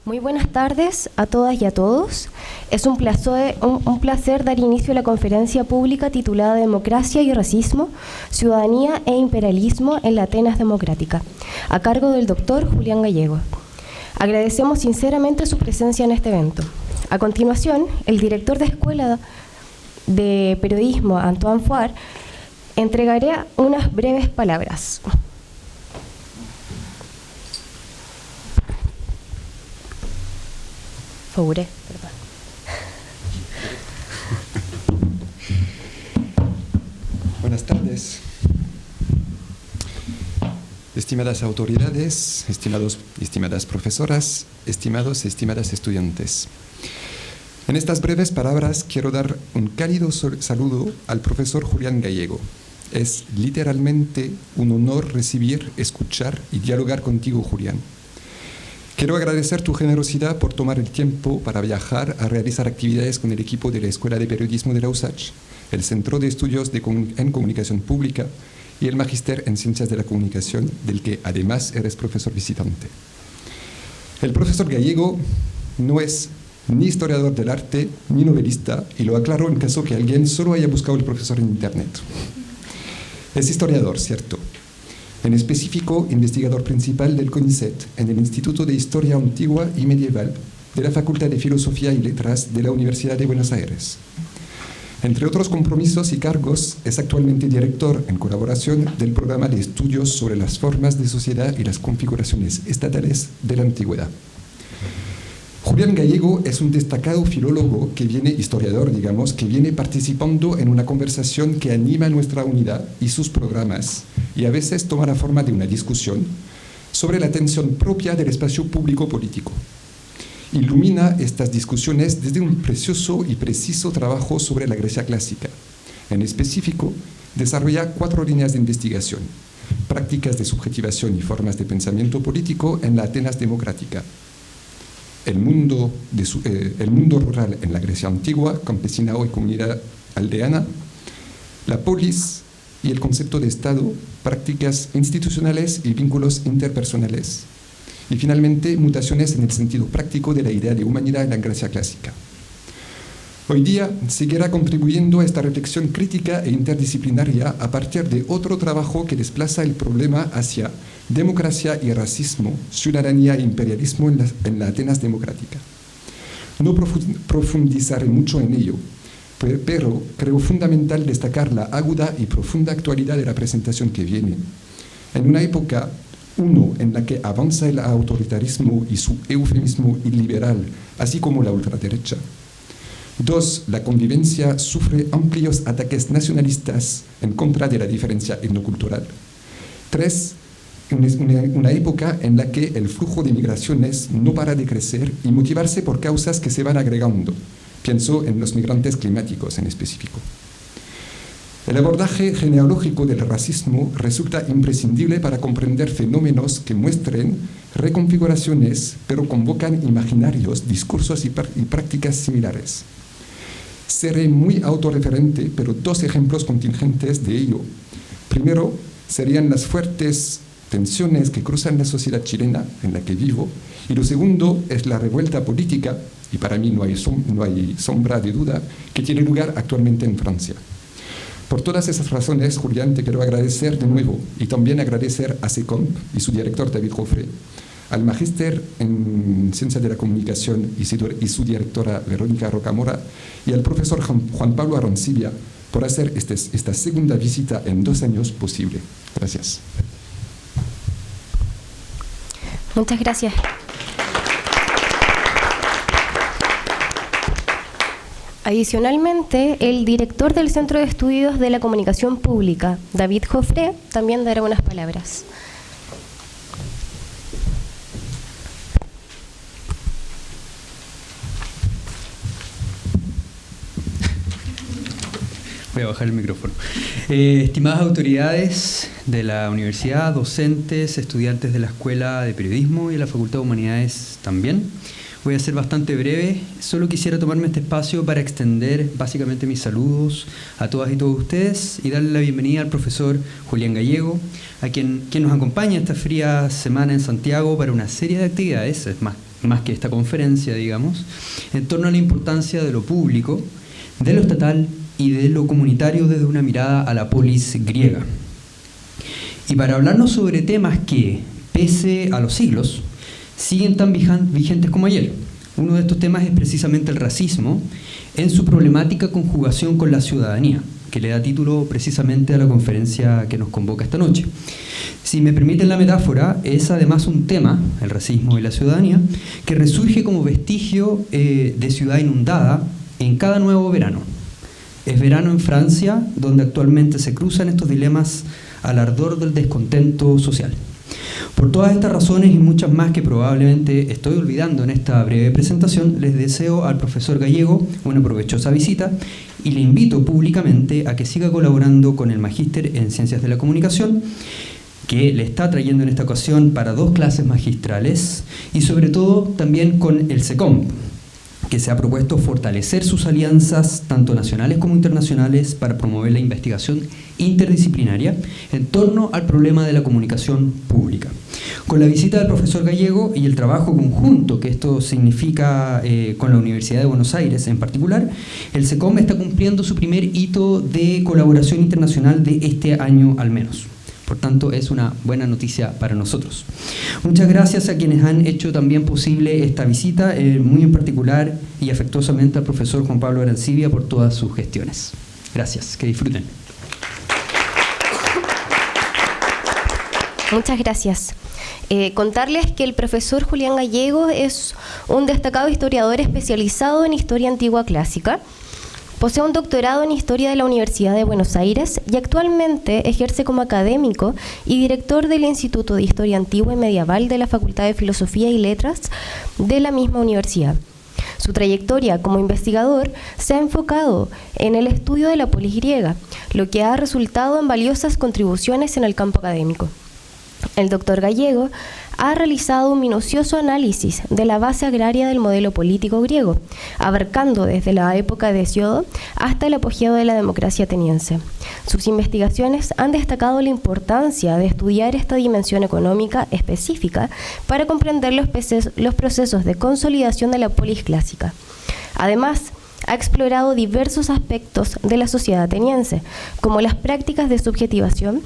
Muy buenas tardes a todas y a todos. Es un placer dar inicio a la conferencia pública titulada Democracia y Racismo, Ciudadanía e Imperialismo en la Atenas Democrática, a cargo del doctor Julián Gallego. Agradecemos sinceramente su presencia en este evento. A continuación, el director de Escuela de Periodismo, Antoine Fuar, entregará unas breves palabras. Faure, perdón. Buenas tardes. Estimadas autoridades, estimadas profesoras, estimados y estimadas estudiantes. En estas breves palabras quiero dar un cálido saludo al profesor Julián Gallego. Es literalmente un honor recibir, escuchar y dialogar contigo, Julián. Quiero agradecer tu generosidad por tomar el tiempo para viajar a realizar actividades con el equipo de la Escuela de Periodismo de la USACH, el Centro de Estudios en Comunicación Pública y el Magíster en Ciencias de la Comunicación, del que además eres profesor visitante. El profesor Gallego no es ni historiador del arte ni novelista, y lo aclaro en caso que alguien solo haya buscado el profesor en Internet. Es historiador, cierto. En específico, investigador principal del CONICET en el Instituto de Historia Antigua y Medieval de la Facultad de Filosofía y Letras de la Universidad de Buenos Aires. Entre otros compromisos y cargos, es actualmente director en colaboración del programa de estudios sobre las formas de sociedad y las configuraciones estatales de la antigüedad. Julián Gallego es un destacado filólogo historiador, que viene participando en una conversación que anima nuestra unidad y sus programas, y a veces toma la forma de una discusión sobre la tensión propia del espacio público político. Ilumina estas discusiones desde un precioso y preciso trabajo sobre la Grecia clásica. En específico, desarrolla 4 líneas de investigación: prácticas de subjetivación y formas de pensamiento político en la Atenas democrática, el mundo rural en la Grecia antigua, campesinado y comunidad aldeana, la polis y el concepto de Estado, prácticas institucionales y vínculos interpersonales, y finalmente mutaciones en el sentido práctico de la idea de humanidad en la Grecia clásica. Hoy día seguirá contribuyendo a esta reflexión crítica e interdisciplinaria a partir de otro trabajo que desplaza el problema hacia democracia y racismo, ciudadanía e imperialismo en la Atenas democrática. No profundizaré mucho en ello, pero creo fundamental destacar la aguda y profunda actualidad de la presentación que viene. En una época, en la que avanza el autoritarismo y su eufemismo iliberal, así como la ultraderecha. 2, la convivencia sufre amplios ataques nacionalistas en contra de la diferencia etnocultural. 3, una época en la que el flujo de migraciones no para de crecer y motivarse por causas que se van agregando. Pienso en los migrantes climáticos en específico. El abordaje genealógico del racismo resulta imprescindible para comprender fenómenos que muestren reconfiguraciones, pero convocan imaginarios, discursos y prácticas similares. Seré muy autorreferente, pero 2 ejemplos contingentes de ello. Primero, serían las fuertes tensiones que cruzan la sociedad chilena en la que vivo, y lo segundo es la revuelta política, y para mí no hay sombra de duda, que tiene lugar actualmente en Francia. Por todas esas razones, Julián, te quiero agradecer de nuevo, y también agradecer a SECOMP y su director David Joffre, al Magíster en Ciencias de la Comunicación y su directora Verónica Rocamora, y al profesor Juan Pablo Aroncibia por hacer esta segunda visita en 2 años posible. Gracias. Muchas gracias. Adicionalmente, el director del Centro de Estudios de la Comunicación Pública, David Joffre, también dará unas palabras. Voy a bajar el micrófono. Estimadas autoridades de la universidad, docentes, estudiantes de la Escuela de Periodismo y de la Facultad de Humanidades también. Voy a ser bastante breve, solo quisiera tomarme este espacio para extender básicamente mis saludos a todas y todos ustedes y darle la bienvenida al profesor Julián a quien nos acompaña esta fría semana en Santiago para una serie de actividades. Es más más que esta conferencia, digamos, en torno a la importancia de lo público, de lo estatal y de lo comunitario desde una mirada a la polis griega. Y para hablarnos sobre temas que, pese a los siglos, siguen tan vigentes como ayer. Uno de estos temas es precisamente el racismo en su problemática conjugación con la ciudadanía, que le da título precisamente a la conferencia que nos convoca esta noche. Si me permiten la metáfora, es además un tema, el racismo y la ciudadanía, que resurge como vestigio de ciudad inundada en cada nuevo verano. Es verano en Francia, donde actualmente se cruzan estos dilemas al ardor del descontento social. Por todas estas razones y muchas más que probablemente estoy olvidando en esta breve presentación, les deseo al profesor Gallego una provechosa visita y le invito públicamente a que siga colaborando con el Magíster en Ciencias de la Comunicación, que le está trayendo en esta ocasión para 2 clases magistrales, y sobre todo también con el SECOMP, que se ha propuesto fortalecer sus alianzas tanto nacionales como internacionales para promover la investigación interdisciplinaria en torno al problema de la comunicación pública. Con la visita del profesor Gallego y el trabajo conjunto que esto significa con la Universidad de Buenos Aires en particular, el SECOM está cumpliendo su primer hito de colaboración internacional de este año al menos. Por tanto, es una buena noticia para nosotros. Muchas gracias a quienes han hecho también posible esta visita, muy en particular y afectuosamente al profesor Juan Pablo Arancibia por todas sus gestiones. Gracias, que disfruten. Muchas gracias. Contarles que el profesor Julián Gallego es un destacado historiador especializado en historia antigua clásica. Posee un doctorado en Historia de la Universidad de Buenos Aires y actualmente ejerce como académico y director del Instituto de Historia Antigua y Medieval de la Facultad de Filosofía y Letras de la misma universidad. Su trayectoria como investigador se ha enfocado en el estudio de la polis griega, lo que ha resultado en valiosas contribuciones en el campo académico. El doctor Gallego ha realizado un minucioso análisis de la base agraria del modelo político griego, abarcando desde la época de Hesíodo hasta el apogeo de la democracia ateniense. Sus investigaciones han destacado la importancia de estudiar esta dimensión económica específica para comprender los procesos de consolidación de la polis clásica. Además, ha explorado diversos aspectos de la sociedad ateniense, como las prácticas de subjetivación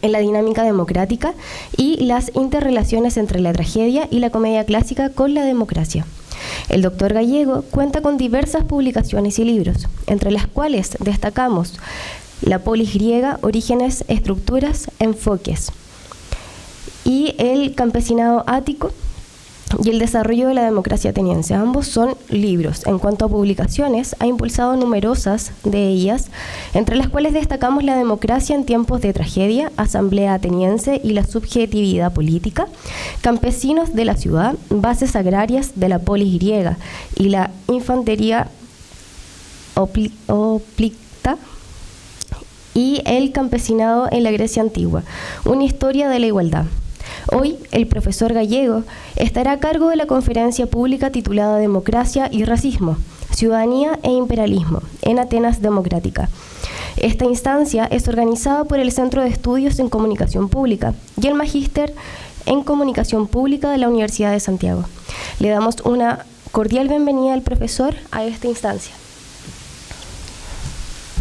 en la dinámica democrática y las interrelaciones entre la tragedia y la comedia clásica con la democracia. El doctor Gallego cuenta con diversas publicaciones y libros, entre las cuales destacamos La polis griega, orígenes, estructuras, enfoques, y El campesinado ático y El desarrollo de la democracia ateniense. Ambos son libros. En cuanto a publicaciones, ha impulsado numerosas de ellas, entre las cuales destacamos La democracia en tiempos de tragedia, Asamblea ateniense y la subjetividad política, Campesinos de la ciudad, Bases agrarias de la polis griega y la infantería oplita, y El campesinado en la Grecia antigua, una historia de la igualdad. Hoy, el profesor Gallego estará a cargo de la conferencia pública titulada Democracia y Racismo, Ciudadanía e Imperialismo en Atenas Democrática. Esta instancia es organizada por el Centro de Estudios en Comunicación Pública y el Magíster en Comunicación Pública de la Universidad de Santiago. Le damos una cordial bienvenida al profesor a esta instancia.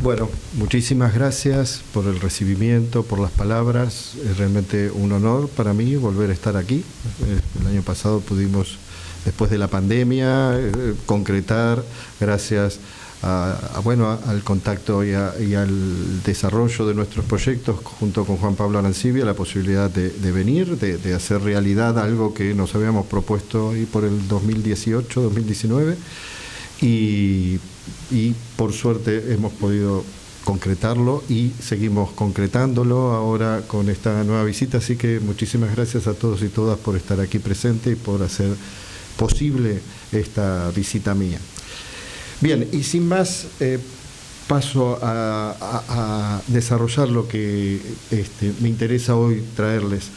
Bueno, muchísimas gracias por el recibimiento, por las palabras. Es realmente un honor para mí volver a estar aquí. El año pasado pudimos, después de la pandemia, concretar, gracias al contacto y al desarrollo de nuestros proyectos junto con Juan Pablo Arancibia, la posibilidad de venir, de hacer realidad algo que nos habíamos propuesto ahí por el 2018, 2019. Y por suerte hemos podido concretarlo y seguimos concretándolo ahora con esta nueva visita, así que muchísimas gracias a todos y todas por estar aquí presentes y por hacer posible esta visita mía. Bien, y sin más, paso a desarrollar lo que me interesa hoy traerles.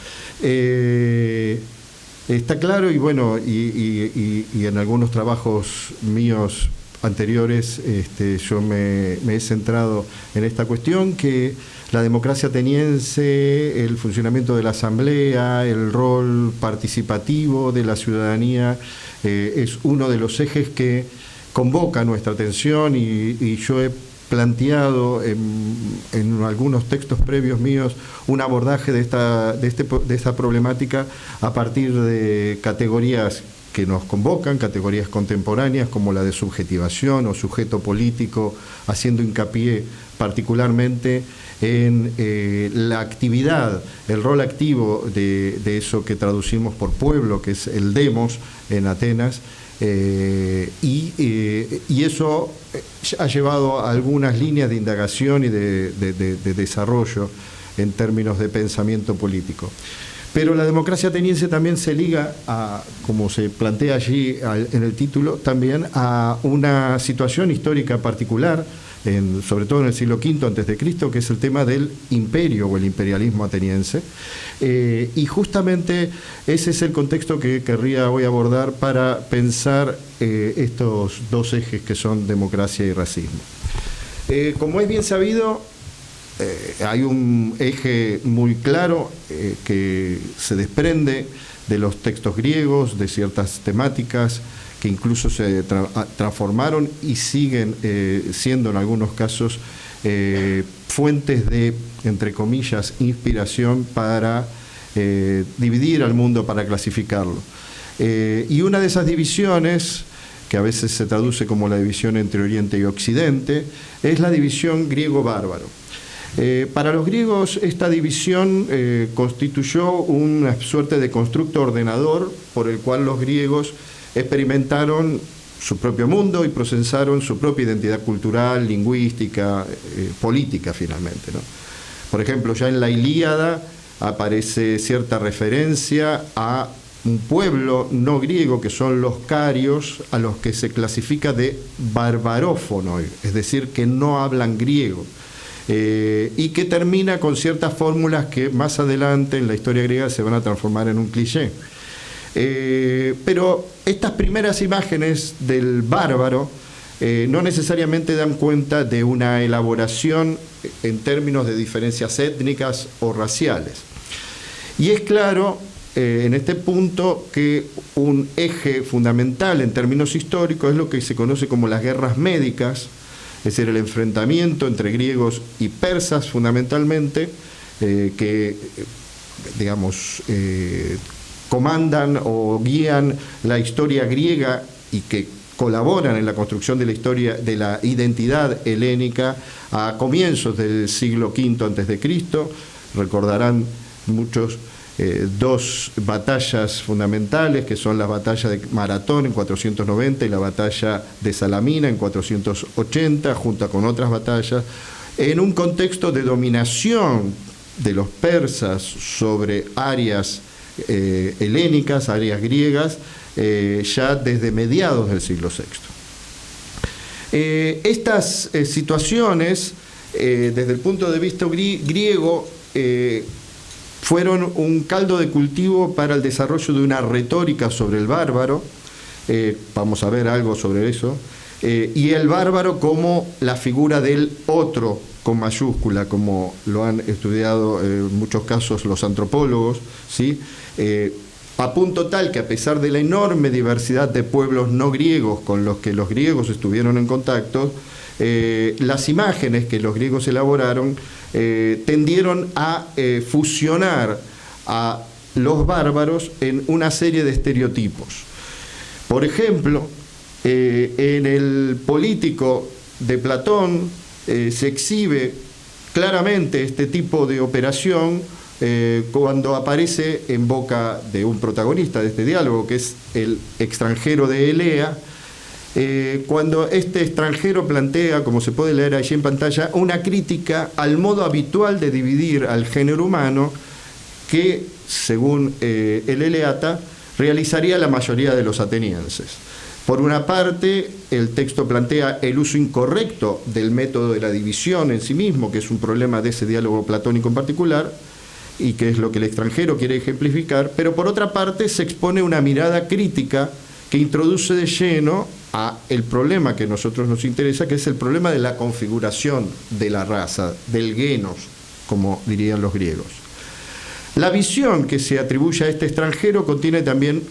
Está claro, y bueno, y en algunos trabajos míos anteriores yo me he centrado en esta cuestión, que la democracia ateniense, el funcionamiento de la asamblea, el rol participativo de la ciudadanía, es uno de los ejes que convoca nuestra atención, y yo he planteado en algunos textos previos míos un abordaje de esta problemática a partir de categorías que nos convocan, categorías contemporáneas como la de subjetivación o sujeto político, haciendo hincapié particularmente en la actividad, el rol activo de eso que traducimos por pueblo, que es el demos en Atenas, y eso ha llevado a algunas líneas de indagación y de desarrollo en términos de pensamiento político. Pero la democracia ateniense también se liga a, como se plantea allí en el título, también a una situación histórica particular, sobre todo en el siglo V a.C., que es el tema del imperio o el imperialismo ateniense. Y justamente ese es el contexto que querría hoy abordar para pensar estos dos ejes que son democracia y racismo. Como es bien sabido, hay un eje muy claro que se desprende de los textos griegos, de ciertas temáticas que incluso se transformaron y siguen siendo en algunos casos fuentes de, entre comillas, inspiración para dividir al mundo, para clasificarlo. Y una de esas divisiones, que a veces se traduce como la división entre Oriente y Occidente, es la división griego-bárbaro. Para los griegos esta división constituyó una suerte de constructo ordenador por el cual los griegos experimentaron su propio mundo y procesaron su propia identidad cultural, lingüística, política finalmente, ¿no? Por ejemplo, ya en la Ilíada aparece cierta referencia a un pueblo no griego que son los carios, a los que se clasifica de barbarófono, es decir, que no hablan griego. Y que termina con ciertas fórmulas que más adelante en la historia griega se van a transformar en un cliché. Pero estas primeras imágenes del bárbaro no necesariamente dan cuenta de una elaboración en términos de diferencias étnicas o raciales. Y es claro en este punto que un eje fundamental en términos históricos es lo que se conoce como las guerras médicas, es decir, el enfrentamiento entre griegos y persas fundamentalmente, que, digamos, comandan o guían la historia griega y que colaboran en la construcción de la historia de la identidad helénica a comienzos del siglo V a.C. Recordarán muchos dos batallas fundamentales, que son la batalla de Maratón en 490 y la batalla de Salamina en 480, junto con otras batallas, en un contexto de dominación de los persas sobre áreas helénicas, áreas griegas, ya desde mediados del siglo VI. Estas situaciones, desde el punto de vista griego, fueron un caldo de cultivo para el desarrollo de una retórica sobre el bárbaro, vamos a ver algo sobre eso, y el bárbaro como la figura del otro con mayúscula, como lo han estudiado en muchos casos los antropólogos, ¿sí? A punto tal que a pesar de la enorme diversidad de pueblos no griegos con los que los griegos estuvieron en contacto, las imágenes que los griegos elaboraron tendieron a fusionar a los bárbaros en una serie de estereotipos. Por ejemplo, en el Político de Platón se exhibe claramente este tipo de operación cuando aparece en boca de un protagonista de este diálogo, que es el extranjero de Elea, cuando este extranjero plantea, como se puede leer allí en pantalla, una crítica al modo habitual de dividir al género humano que, según el Eleata, realizaría la mayoría de los atenienses. Por una parte, el texto plantea el uso incorrecto del método de la división en sí mismo, que es un problema de ese diálogo platónico en particular, y que es lo que el extranjero quiere ejemplificar, pero por otra parte se expone una mirada crítica que introduce de lleno a el problema que a nosotros nos interesa, que es el problema de la configuración de la raza, del genos, como dirían los griegos. La visión que se atribuye a este extranjero contiene también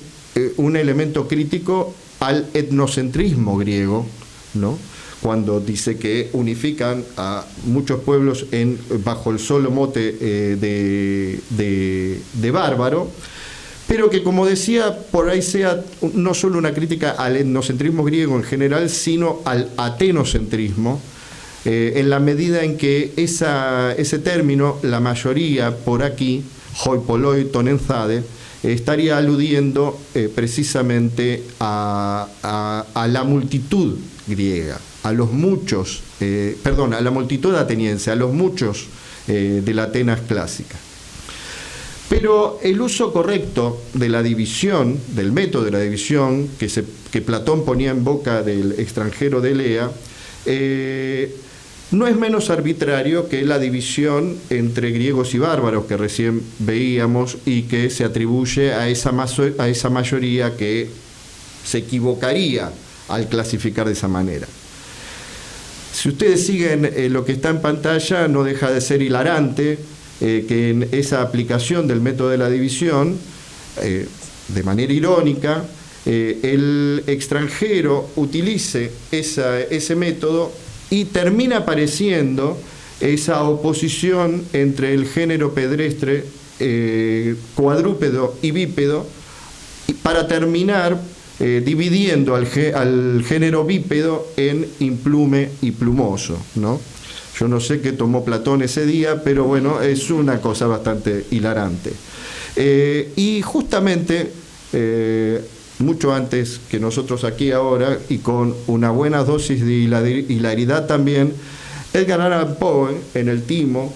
un elemento crítico al etnocentrismo griego, ¿no?, cuando dice que unifican a muchos pueblos bajo el solo mote de bárbaro, pero que, como decía, por ahí sea no solo una crítica al etnocentrismo griego en general, sino al atenocentrismo, en la medida en que ese término, la mayoría por aquí, hoi polloi tonenzade, estaría aludiendo precisamente a la multitud griega, a los muchos, a la multitud ateniense, a los muchos de la Atenas clásica. Pero el uso correcto de la división, del método de la división que Platón ponía en boca del extranjero de Elea, no es menos arbitrario que la división entre griegos y bárbaros que recién veíamos y que se atribuye a esa mayoría que se equivocaría al clasificar de esa manera. Si ustedes siguen lo que está en pantalla, no deja de ser hilarante que en esa aplicación del método de la división, de manera irónica, el extranjero utilice ese método y termina apareciendo esa oposición entre el género pedestre, cuadrúpedo y bípedo, para terminar dividiendo al género bípedo en implume y plumoso, ¿no? Yo no sé qué tomó Platón ese día, pero bueno, es una cosa bastante hilarante. Y justamente, mucho antes que nosotros aquí ahora, y con una buena dosis de hilaridad también, Edgar Allan Poe, en el Timo,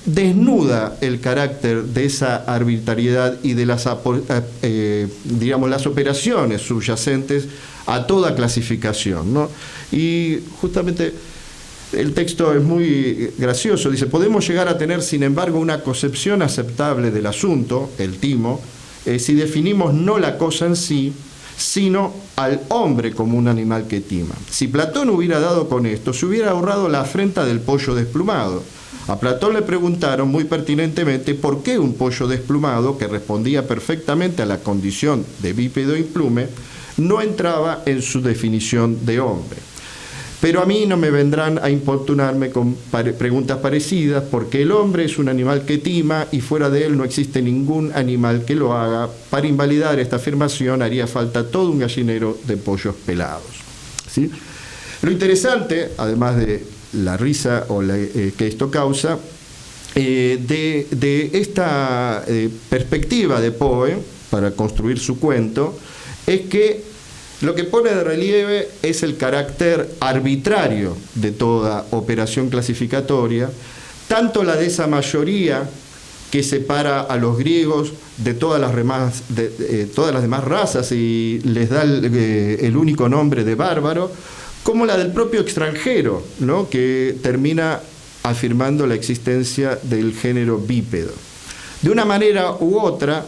desnuda el carácter de esa arbitrariedad y de las operaciones subyacentes a toda clasificación, ¿no? Y justamente el texto es muy gracioso, dice: podemos llegar a tener, sin embargo, una concepción aceptable del asunto, el timo, si definimos no la cosa en sí, sino al hombre como un animal que tima. Si Platón hubiera dado con esto, se hubiera ahorrado la afrenta del pollo desplumado. A Platón le preguntaron muy pertinentemente por qué un pollo desplumado, que respondía perfectamente a la condición de bípedo e implume, no entraba en su definición de hombre. Pero a mí no me vendrán a importunarme con preguntas parecidas, porque el hombre es un animal que tima y fuera de él no existe ningún animal que lo haga. Para invalidar esta afirmación haría falta todo un gallinero de pollos pelados, ¿sí? Lo interesante, además de la risa que esto causa, de esta perspectiva de Poe para construir su cuento, es que lo que pone de relieve es el carácter arbitrario de toda operación clasificatoria, tanto la de esa mayoría que separa a los griegos de todas las demás razas y les da el único nombre de bárbaro, como la del propio extranjero, ¿no?, que termina afirmando la existencia del género bípedo. De una manera u otra,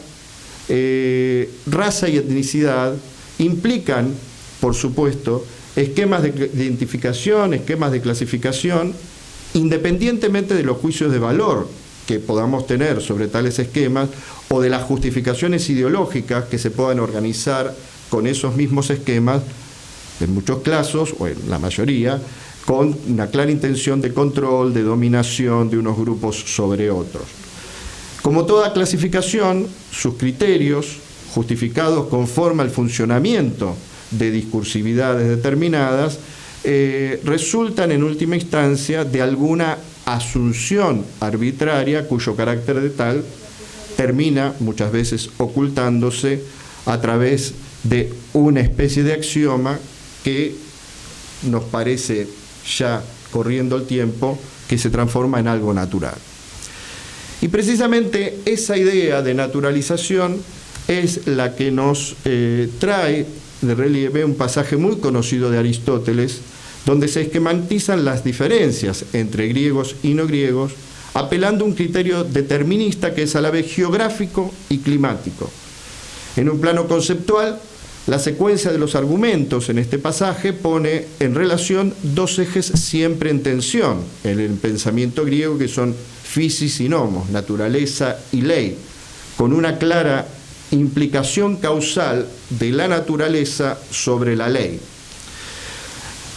raza y etnicidad implican, por supuesto, esquemas de identificación, esquemas de clasificación, independientemente de los juicios de valor que podamos tener sobre tales esquemas o de las justificaciones ideológicas que se puedan organizar con esos mismos esquemas, en muchos casos, o en la mayoría, con una clara intención de control, de dominación de unos grupos sobre otros. Como toda clasificación, sus criterios, justificados conforme al funcionamiento de discursividades determinadas, resultan en última instancia de alguna asunción arbitraria cuyo carácter de tal termina muchas veces ocultándose a través de una especie de axioma que nos parece, ya corriendo el tiempo, que se transforma en algo natural. Y precisamente esa idea de naturalización es la que nos trae de relieve un pasaje muy conocido de Aristóteles, donde se esquematizan las diferencias entre griegos y no griegos, apelando a un criterio determinista que es a la vez geográfico y climático. En un plano conceptual, La secuencia de los argumentos en este pasaje pone en relación dos ejes siempre en tensión en el pensamiento griego, que son physis y nomos, naturaleza y ley, con una clara implicación causal de la naturaleza sobre la ley.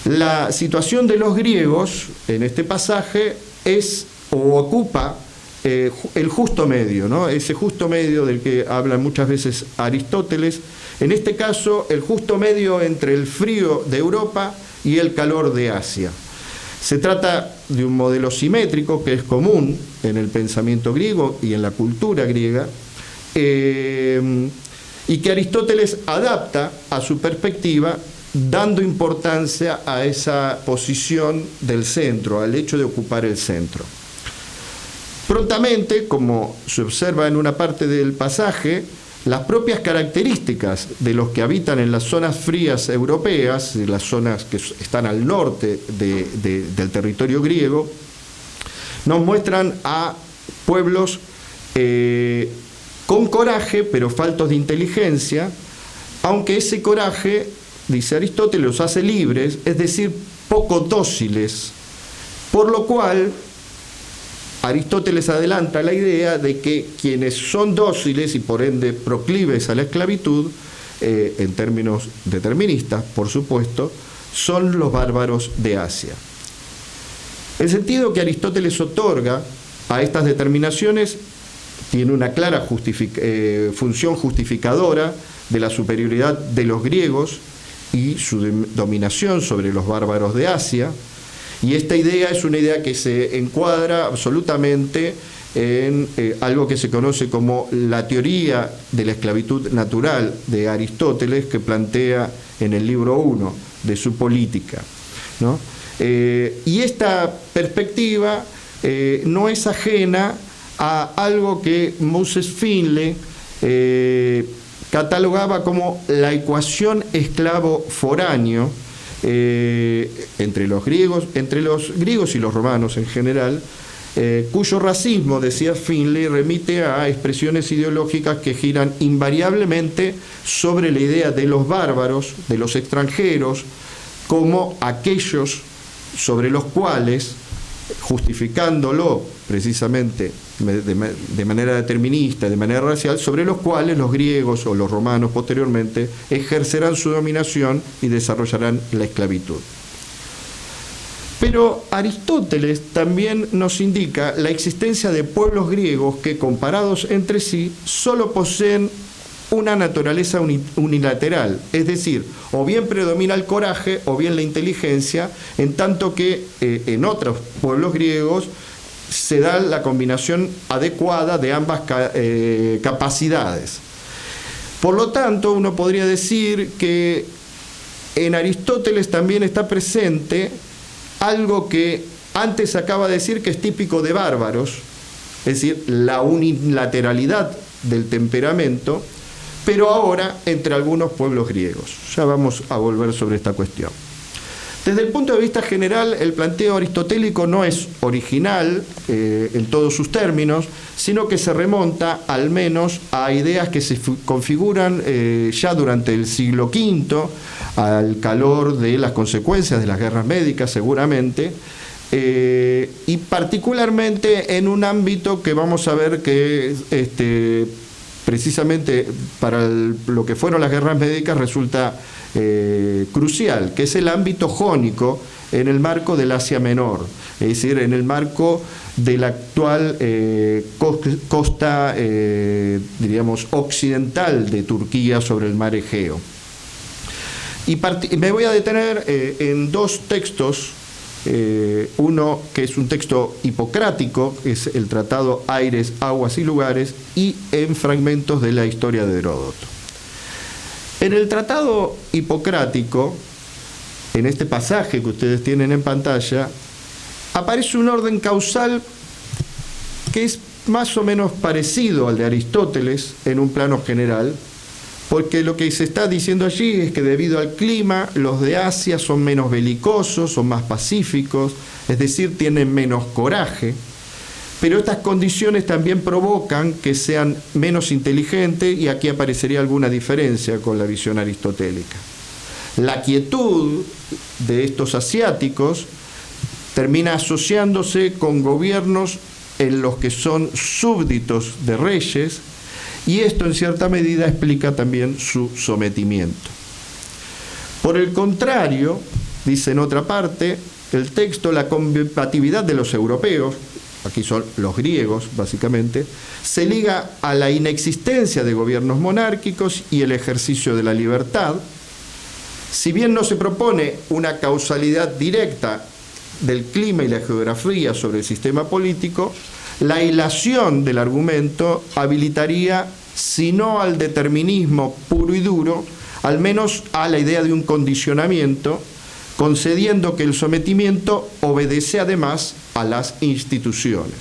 La situación de los griegos en este pasaje es o ocupa el justo medio, ¿no? Ese justo medio del que habla muchas veces Aristóteles, en este caso el justo medio entre el frío de Europa y el calor de Asia. Se trata de un modelo simétrico que es común en el pensamiento griego y en la cultura griega, y que Aristóteles adapta a su perspectiva, dando importancia a esa posición del centro, al hecho de ocupar el centro. Prontamente, como se observa en una parte del pasaje, las propias características de los que habitan en las zonas frías europeas, las zonas que están al norte del territorio griego, nos muestran a pueblos con coraje, pero faltos de inteligencia, aunque ese coraje, dice Aristóteles, los hace libres, es decir, poco dóciles, por lo cual Aristóteles adelanta la idea de que quienes son dóciles y por ende proclives a la esclavitud, en términos deterministas, por supuesto, son los bárbaros de Asia. El sentido que Aristóteles otorga a estas determinaciones tiene una clara función justificadora de la superioridad de los griegos y su dominación sobre los bárbaros de Asia. Y esta idea es una idea que se encuadra absolutamente en algo que se conoce como la teoría de la esclavitud natural de Aristóteles, que plantea en el libro 1 de su Política, ¿no? Y esta perspectiva no es ajena a algo que Moses Finley catalogaba como la ecuación esclavo-foráneo, entre los griegos y los romanos en general, cuyo racismo, decía Finley, remite a expresiones ideológicas que giran invariablemente sobre la idea de los bárbaros, de los extranjeros, como aquellos sobre los cuales, justificándolo precisamente de manera determinista, de manera racial, sobre los cuales los griegos o los romanos posteriormente ejercerán su dominación y desarrollarán la esclavitud. Pero Aristóteles también nos indica la existencia de pueblos griegos que, comparados entre sí, solo poseen una naturaleza unilateral, es decir, o bien predomina el coraje o bien la inteligencia, en tanto que en otros pueblos griegos se da la combinación adecuada de ambas capacidades. Por lo tanto, uno podría decir que en Aristóteles también está presente algo que antes acaba de decir que es típico de bárbaros, es decir, la unilateralidad del temperamento, pero ahora entre algunos pueblos griegos. Ya vamos a volver sobre esta cuestión. Desde el punto de vista general, el planteo aristotélico no es original en todos sus términos, sino que se remonta al menos a ideas que se configuran ya durante el siglo V, al calor de las consecuencias de las guerras médicas seguramente, y particularmente en un ámbito que vamos a ver que precisamente para lo que fueron las guerras médicas resulta crucial, que es el ámbito jónico en el marco del Asia Menor, es decir, en el marco de la actual costa, diríamos, occidental de Turquía sobre el mar Egeo. Y me voy a detener en dos textos, uno que es un texto hipocrático, que es el tratado Aires, Aguas y Lugares, y en fragmentos de la historia de Heródoto. En el tratado hipocrático, en este pasaje que ustedes tienen en pantalla, aparece un orden causal que es más o menos parecido al de Aristóteles en un plano general, porque lo que se está diciendo allí es que debido al clima, los de Asia son menos belicosos, son más pacíficos, es decir, tienen menos coraje, pero estas condiciones también provocan que sean menos inteligentes, y aquí aparecería alguna diferencia con la visión aristotélica. La quietud de estos asiáticos termina asociándose con gobiernos en los que son súbditos de reyes, y esto en cierta medida explica también su sometimiento. Por el contrario, dice en otra parte el texto, la combatividad de los europeos, aquí son los griegos básicamente, se liga a la inexistencia de gobiernos monárquicos y el ejercicio de la libertad. Si bien no se propone una causalidad directa del clima y la geografía sobre el sistema político, la hilación del argumento habilitaría, si no al determinismo puro y duro, al menos a la idea de un condicionamiento, concediendo que el sometimiento obedece además a las instituciones.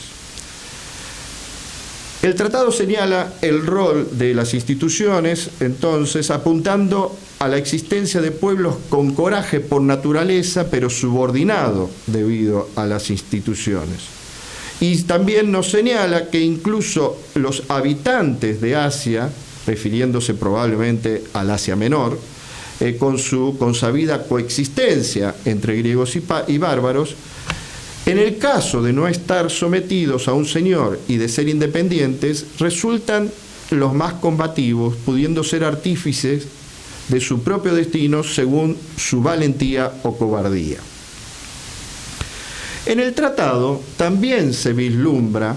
El tratado señala el rol de las instituciones, entonces, apuntando a la existencia de pueblos con coraje por naturaleza, pero subordinado debido a las instituciones. Y también nos señala que incluso los habitantes de Asia, refiriéndose probablemente al Asia Menor, con su consabida coexistencia entre griegos y bárbaros, en el caso de no estar sometidos a un señor y de ser independientes, resultan los más combativos, pudiendo ser artífices de su propio destino según su valentía o cobardía. En el tratado también se vislumbra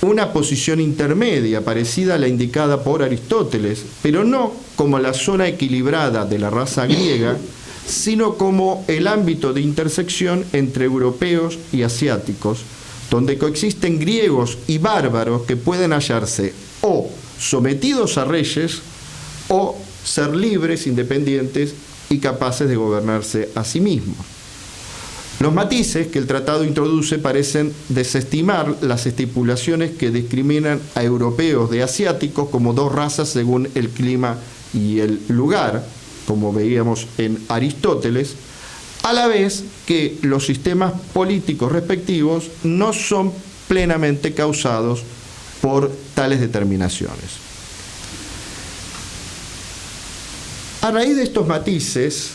una posición intermedia parecida a la indicada por Aristóteles, pero no como la zona equilibrada de la raza griega, sino como el ámbito de intersección entre europeos y asiáticos, donde coexisten griegos y bárbaros que pueden hallarse o sometidos a reyes o ser libres, independientes y capaces de gobernarse a sí mismos. Los matices que el tratado introduce parecen desestimar las estipulaciones que discriminan a europeos de asiáticos como dos razas según el clima y el lugar, como veíamos en Aristóteles, a la vez que los sistemas políticos respectivos no son plenamente causados por tales determinaciones. A raíz de estos matices,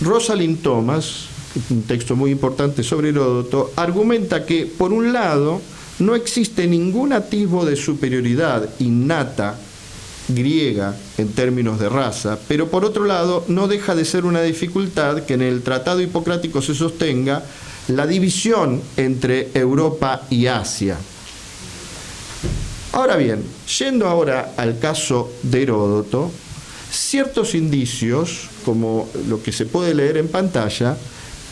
Rosalind Thomas, un texto muy importante sobre Heródoto, argumenta que, por un lado, no existe ningún atisbo de superioridad innata griega en términos de raza, pero por otro lado no deja de ser una dificultad que en el tratado hipocrático se sostenga la división entre Europa y Asia. Ahora bien, yendo ahora al caso de Heródoto, ciertos indicios, como lo que se puede leer en pantalla,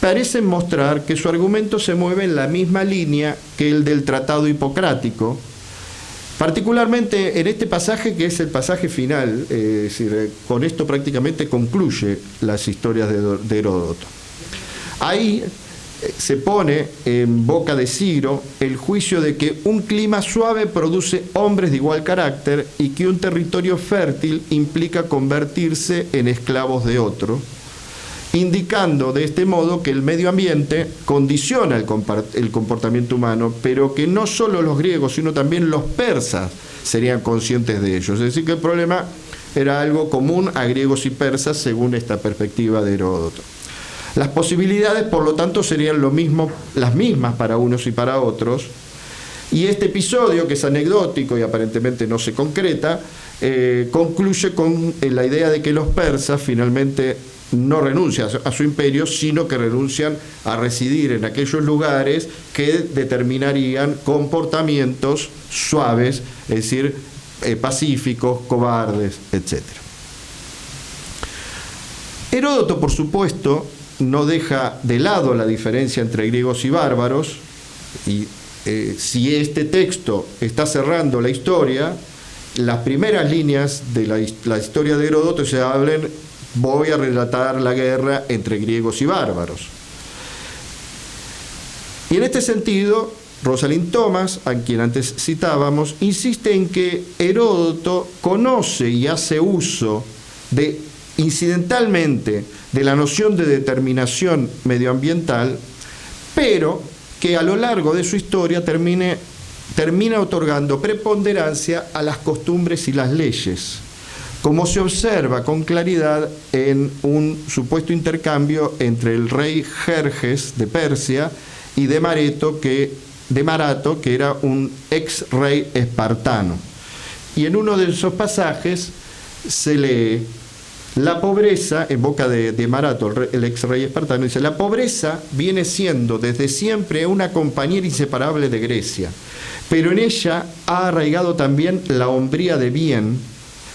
parecen mostrar que su argumento se mueve en la misma línea que el del tratado hipocrático, particularmente en este pasaje que es el pasaje final, es decir, con esto prácticamente concluye las historias de Heródoto. Ahí se pone en boca de Ciro el juicio de que un clima suave produce hombres de igual carácter y que un territorio fértil implica convertirse en esclavos de otro, indicando de este modo que el medio ambiente condiciona el comportamiento humano, pero que no solo los griegos, sino también los persas serían conscientes de ello. Es decir, que el problema era algo común a griegos y persas según esta perspectiva de Heródoto. Las posibilidades, por lo tanto, serían las mismas para unos y para otros, y este episodio, que es anecdótico y aparentemente no se concreta, concluye con la idea de que los persas finalmente no renuncian a su imperio, sino que renuncian a residir en aquellos lugares que determinarían comportamientos suaves, es decir, pacíficos, cobardes, etc. Heródoto, por supuesto, no deja de lado la diferencia entre griegos y bárbaros, y si este texto está cerrando la historia, las primeras líneas de la historia de Heródoto se hablan: voy a relatar la guerra entre griegos y bárbaros. Y en este sentido, Rosalind Thomas, a quien antes citábamos, insiste en que Heródoto conoce y hace uso incidentalmente de la noción de determinación medioambiental, pero que a lo largo de su historia termine termina otorgando preponderancia a las costumbres y las leyes, como se observa con claridad en un supuesto intercambio entre el rey Jerjes de Persia y de Marato, que era un ex rey espartano. Y en uno de esos pasajes se lee: la pobreza, en boca de Marato, el ex rey espartano, dice: la pobreza viene siendo desde siempre una compañera inseparable de Grecia, pero en ella ha arraigado también la hombría de bien,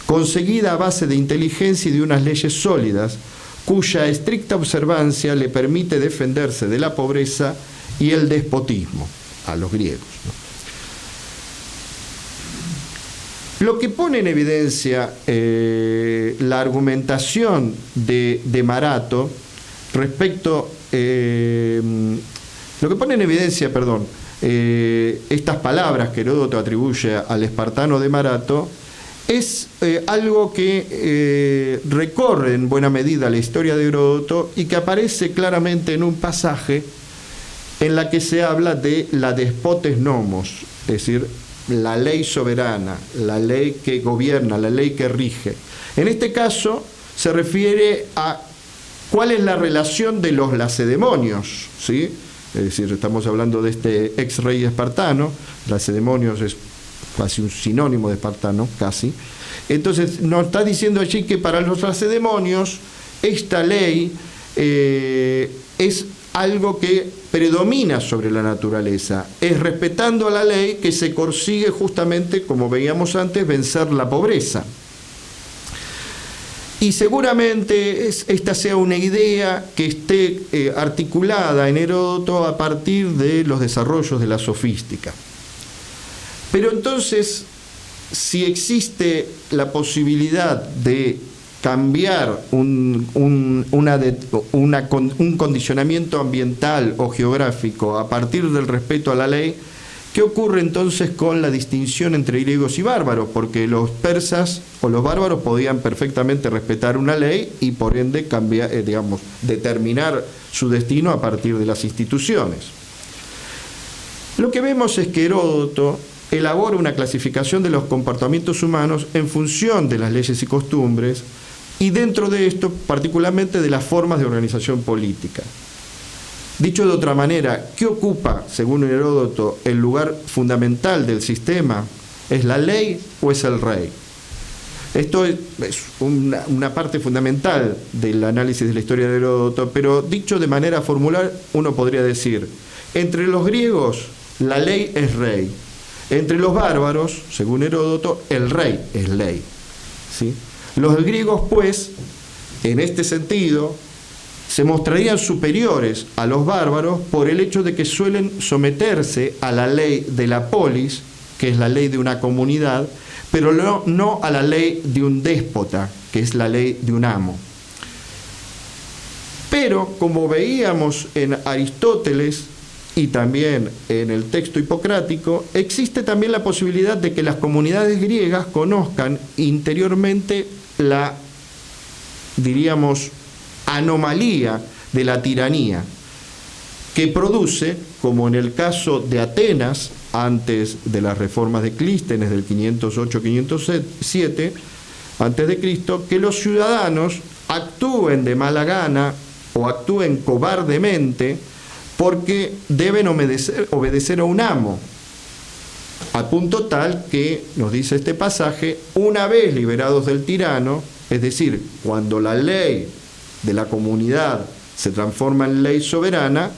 conseguida a base de inteligencia y de unas leyes sólidas, cuya estricta observancia le permite defenderse de la pobreza y el despotismo a los griegos, ¿no? Lo que pone en evidencia la argumentación de Marato respecto, lo que pone en evidencia, estas palabras que Heródoto atribuye al espartano de Marato, es algo que recorre en buena medida la historia de Heródoto y que aparece claramente en un pasaje en la que se habla de la despotes nomos, es decir, la ley soberana, la ley que gobierna, la ley que rige. En este caso se refiere a cuál es la relación de los lacedemonios, ¿sí? Es decir, estamos hablando de este ex rey espartano. Lacedemonios es casi un sinónimo de espartano, casi. Entonces nos está diciendo allí que para los lacedemonios esta ley es algo que predomina sobre la naturaleza. Es respetando a la ley que se consigue justamente, como veíamos antes, vencer la pobreza. Y seguramente esta sea una idea que esté articulada en Heródoto a partir de los desarrollos de la sofística. Pero entonces, si existe la posibilidad de cambiar un condicionamiento ambiental o geográfico a partir del respeto a la ley, ¿qué ocurre entonces con la distinción entre griegos y bárbaros? Porque los persas o los bárbaros podían perfectamente respetar una ley y por ende cambiar, determinar su destino a partir de las instituciones. Lo que vemos es que Heródoto elabora una clasificación de los comportamientos humanos en función de las leyes y costumbres, y dentro de esto particularmente de las formas de organización política. Dicho de otra manera, ¿qué ocupa, según Heródoto, el lugar fundamental del sistema? ¿Es la ley o es el rey? Esto es una parte fundamental del análisis de la historia de Heródoto, pero dicho de manera formular, uno podría decir: entre los griegos, la ley es rey. Entre los bárbaros, según Heródoto, el rey es ley, ¿sí? Los griegos, pues, en este sentido, se mostrarían superiores a los bárbaros por el hecho de que suelen someterse a la ley de la polis, que es la ley de una comunidad, pero no a la ley de un déspota, que es la ley de un amo. Pero, como veíamos en Aristóteles y también en el texto hipocrático, existe también la posibilidad de que las comunidades griegas conozcan interiormente la, diríamos, anomalía de la tiranía, que produce, como en el caso de Atenas, antes de las reformas de Clístenes del 508-507 a.C., que los ciudadanos actúen de mala gana o actúen cobardemente porque deben obedecer a un amo, a punto tal que, nos dice este pasaje, una vez liberados del tirano, es decir, cuando la ley de la comunidad se transforma en ley soberana,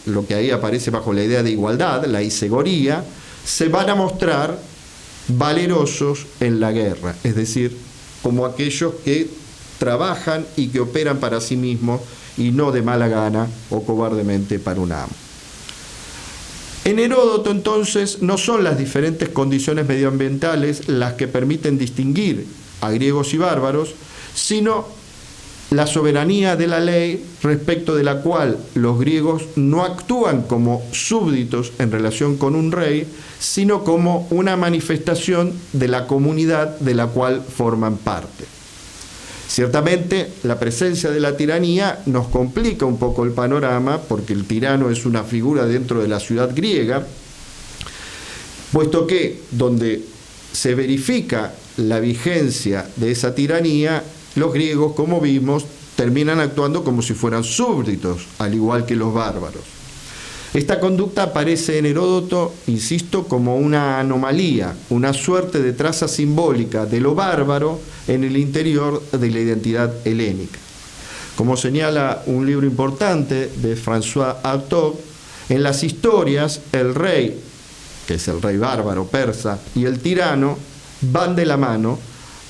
lo que ahí aparece bajo la idea de igualdad, la isegoría, se van a mostrar valerosos en la guerra, es decir, como aquellos que trabajan y que operan para sí mismos y no de mala gana o cobardemente para un amo. En Heródoto, entonces, no son las diferentes condiciones medioambientales las que permiten distinguir a griegos y bárbaros, sino la soberanía de la ley respecto de la cual los griegos no actúan como súbditos en relación con un rey, sino como una manifestación de la comunidad de la cual forman parte. Ciertamente, la presencia de la tiranía nos complica un poco el panorama, porque el tirano es una figura dentro de la ciudad griega, puesto que donde se verifica la vigencia de esa tiranía, los griegos, como vimos, terminan actuando como si fueran súbditos, al igual que los bárbaros. Esta conducta aparece en Heródoto, insisto, como una anomalía, una suerte de traza simbólica de lo bárbaro en el interior de la identidad helénica. Como señala un libro importante de François Hartog, en las historias el rey, que es el rey bárbaro persa, y el tirano van de la mano,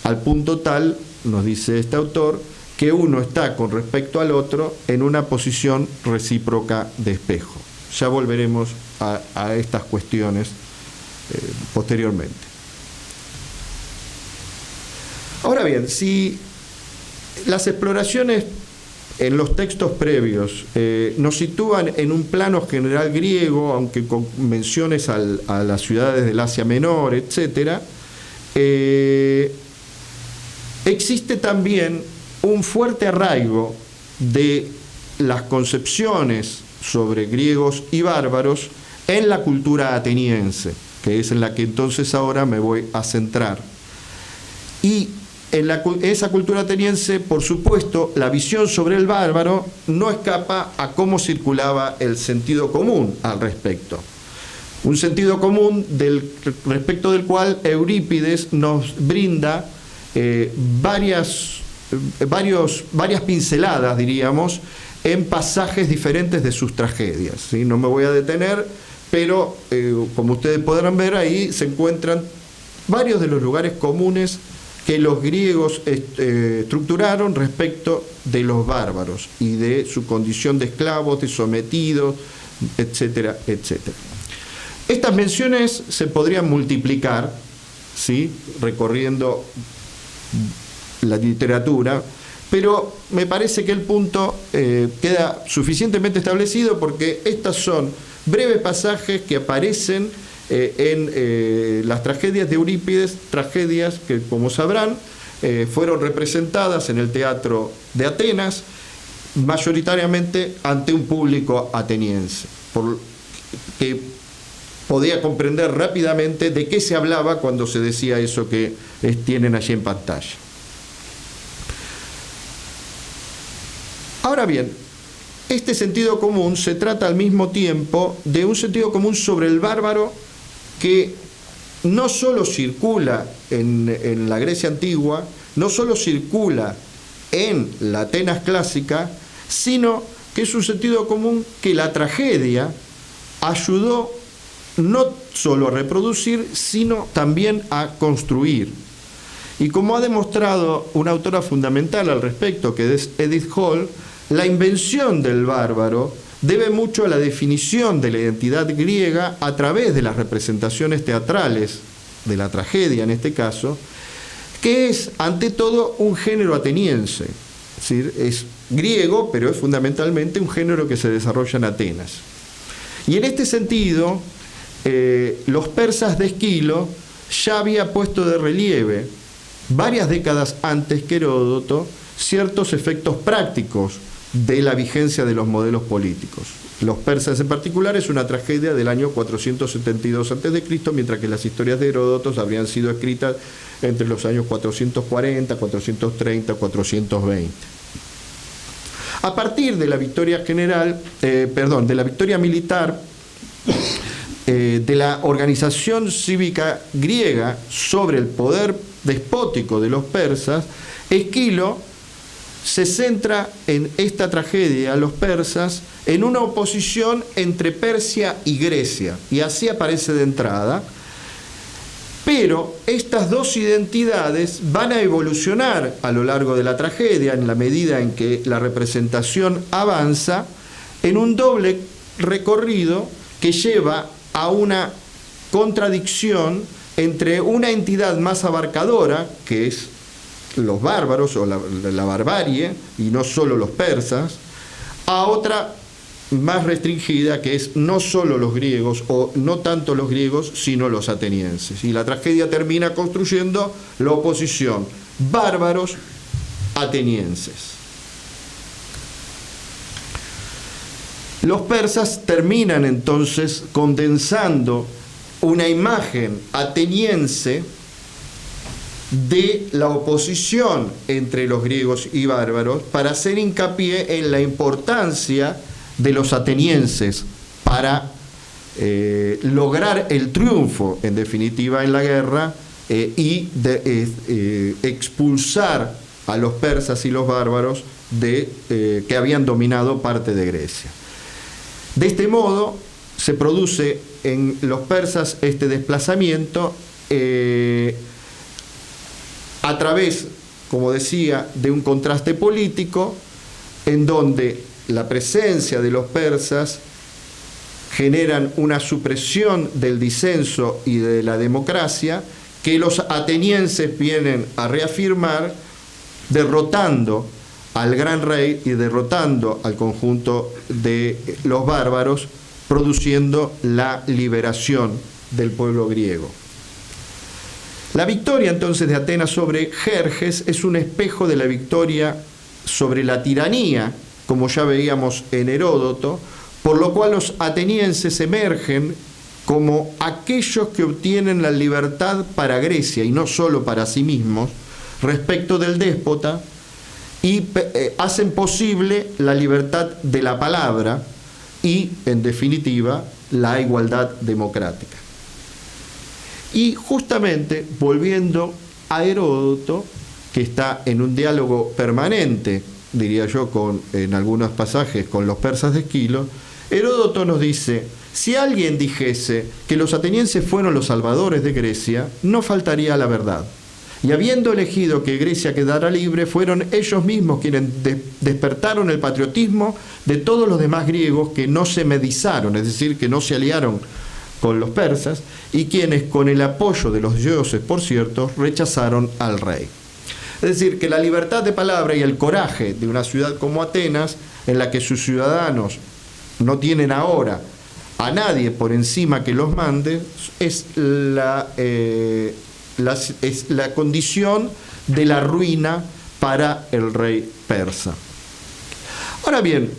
al punto tal, nos dice este autor, que uno está con respecto al otro en una posición recíproca de espejo. Ya volveremos a estas cuestiones posteriormente. Ahora bien, si las exploraciones en los textos previos nos sitúan en un plano general griego, aunque con menciones a las ciudades del Asia Menor, etc., existe también un fuerte arraigo de las concepciones sobre griegos y bárbaros en la cultura ateniense, que es en la que entonces ahora me voy a centrar. Y en esa cultura ateniense, por supuesto, la visión sobre el bárbaro no escapa a cómo circulaba el sentido común al respecto. Un sentido común respecto del cual Eurípides nos brinda varias pinceladas, diríamos, en pasajes diferentes de sus tragedias, ¿sí? No me voy a detener, pero como ustedes podrán ver, ahí se encuentran varios de los lugares comunes que los griegos estructuraron respecto de los bárbaros y de su condición de esclavos, de sometidos, etcétera, etcétera. Estas menciones se podrían multiplicar, ¿sí?, recorriendo la literatura, pero me parece que el punto queda suficientemente establecido porque estas son breves pasajes que aparecen en las tragedias de Eurípides, tragedias que, como sabrán, fueron representadas en el teatro de Atenas, mayoritariamente ante un público ateniense, que podía comprender rápidamente de qué se hablaba cuando se decía eso que tienen allí en pantalla. Ahora bien, este sentido común se trata al mismo tiempo de un sentido común sobre el bárbaro que no solo circula en la Grecia antigua, no solo circula en la Atenas clásica, sino que es un sentido común que la tragedia ayudó no solo a reproducir, sino también a construir. Y como ha demostrado una autora fundamental al respecto, que es Edith Hall, la invención del bárbaro debe mucho a la definición de la identidad griega a través de las representaciones teatrales de la tragedia, en este caso, que es ante todo un género ateniense. Es decir, es griego, pero es fundamentalmente un género que se desarrolla en Atenas. Y en este sentido, los persas de Esquilo ya había puesto de relieve, varias décadas antes que Heródoto, ciertos efectos prácticos de la vigencia de los modelos políticos. Los persas en particular es una tragedia del año 472 a.C., mientras que las historias de Heródoto habrían sido escritas entre los años 440, 430, 420. A partir de la victoria de la victoria militar, de la organización cívica griega sobre el poder despótico de los persas, Esquilo se centra en esta tragedia a los persas en una oposición entre Persia y Grecia, y así aparece de entrada, pero estas dos identidades van a evolucionar a lo largo de la tragedia en la medida en que la representación avanza en un doble recorrido que lleva a una contradicción entre una entidad más abarcadora, que es los bárbaros o la barbarie, y no solo los persas, a otra más restringida, que es no solo los griegos, o no tanto los griegos, sino los atenienses. Y la tragedia termina construyendo la oposición bárbaros atenienses. Los persas terminan entonces condensando una imagen ateniense de la oposición entre los griegos y bárbaros para hacer hincapié en la importancia de los atenienses para lograr el triunfo, en definitiva, en la guerra y expulsar a los persas y los bárbaros que habían dominado parte de Grecia. De este modo se produce en los persas este desplazamiento a través, como decía, de un contraste político en donde la presencia de los persas generan una supresión del disenso y de la democracia que los atenienses vienen a reafirmar, derrotando al gran rey y derrotando al conjunto de los bárbaros, produciendo la liberación del pueblo griego. La victoria entonces de Atenas sobre Jerjes es un espejo de la victoria sobre la tiranía, como ya veíamos en Heródoto, por lo cual los atenienses emergen como aquellos que obtienen la libertad para Grecia y no solo para sí mismos respecto del déspota, y hacen posible la libertad de la palabra y, en definitiva, la igualdad democrática. Y justamente, volviendo a Heródoto, que está en un diálogo permanente, diría yo, en algunos pasajes con los persas de Esquilo, Heródoto nos dice: si alguien dijese que los atenienses fueron los salvadores de Grecia, no faltaría a la verdad. Y habiendo elegido que Grecia quedara libre, fueron ellos mismos quienes despertaron el patriotismo de todos los demás griegos que no se medizaron, es decir, que no se aliaron con los persas, y quienes, con el apoyo de los dioses, por cierto, rechazaron al rey. Es decir, que la libertad de palabra y el coraje de una ciudad como Atenas, en la que sus ciudadanos no tienen ahora a nadie por encima que los mande, es la condición de la ruina para el rey persa. Ahora bien,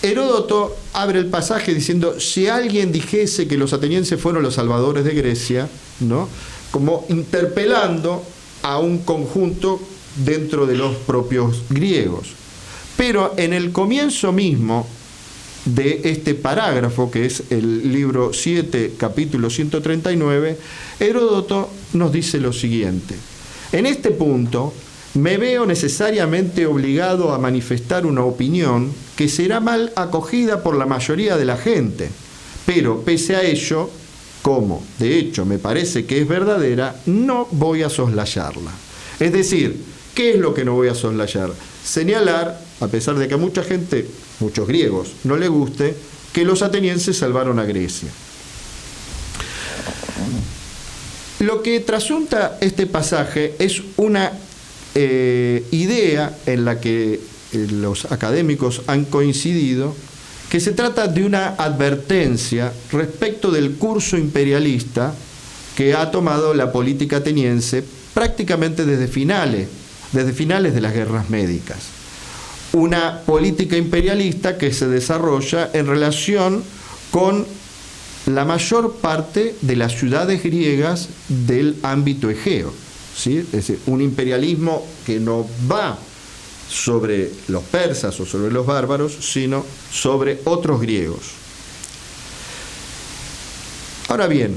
Heródoto abre el pasaje diciendo: si alguien dijese que los atenienses fueron los salvadores de Grecia, ¿no?, como interpelando a un conjunto dentro de los propios griegos. Pero en el comienzo mismo de este parágrafo, que es el libro 7, capítulo 139, Heródoto nos dice lo siguiente: en este punto me veo necesariamente obligado a manifestar una opinión que será mal acogida por la mayoría de la gente, pero pese a ello, como de hecho me parece que es verdadera, no voy a soslayarla. Es decir, ¿qué es lo que no voy a soslayar? Señalar, a pesar de que a mucha gente, muchos griegos, no le guste, que los atenienses salvaron a Grecia. Lo que trasunta este pasaje es una idea en la que los académicos han coincidido, que se trata de una advertencia respecto del curso imperialista que ha tomado la política ateniense prácticamente desde finales de las guerras médicas. Una política imperialista que se desarrolla en relación con la mayor parte de las ciudades griegas del ámbito egeo, ¿sí? Es decir, un imperialismo que no va sobre los persas o sobre los bárbaros, sino sobre otros griegos. Ahora bien,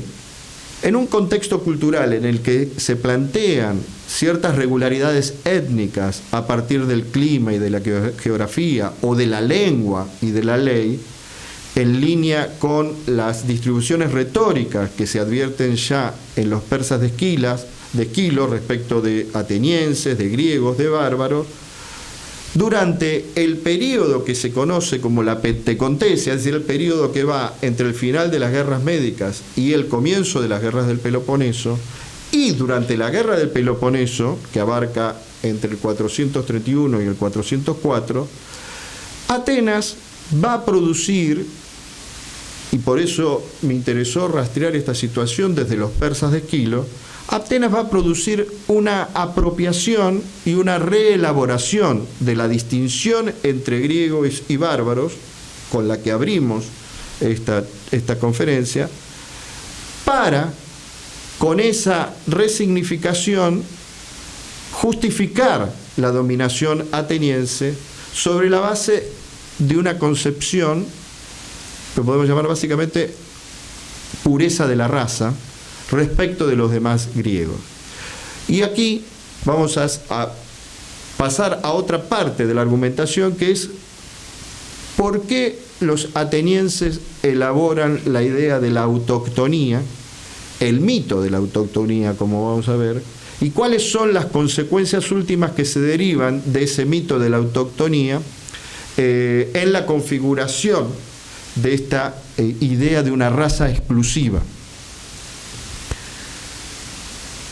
en un contexto cultural en el que se plantean ciertas regularidades étnicas a partir del clima y de la geografía, o de la lengua y de la ley, en línea con las distribuciones retóricas que se advierten ya en los persas de Esquilo respecto de atenienses, de griegos, de bárbaros, durante el periodo que se conoce como la Pentecontesia, es decir, el periodo que va entre el final de las guerras médicas y el comienzo de las guerras del Peloponeso, y durante la guerra del Peloponeso, que abarca entre el 431 y el 404, Atenas va a producir, y por eso me interesó rastrear esta situación desde los persas de Esquilo, Atenas va a producir una apropiación y una reelaboración de la distinción entre griegos y bárbaros, con la que abrimos esta conferencia, para, con esa resignificación, justificar la dominación ateniense sobre la base de una concepción que podemos llamar básicamente pureza de la raza respecto de los demás griegos. Y aquí vamos a pasar a otra parte de la argumentación, que es por qué los atenienses elaboran la idea de la autoctonía, el mito de la autoctonía, como vamos a ver, y cuáles son las consecuencias últimas que se derivan de ese mito de la autoctonía en la configuración de esta idea de una raza exclusiva.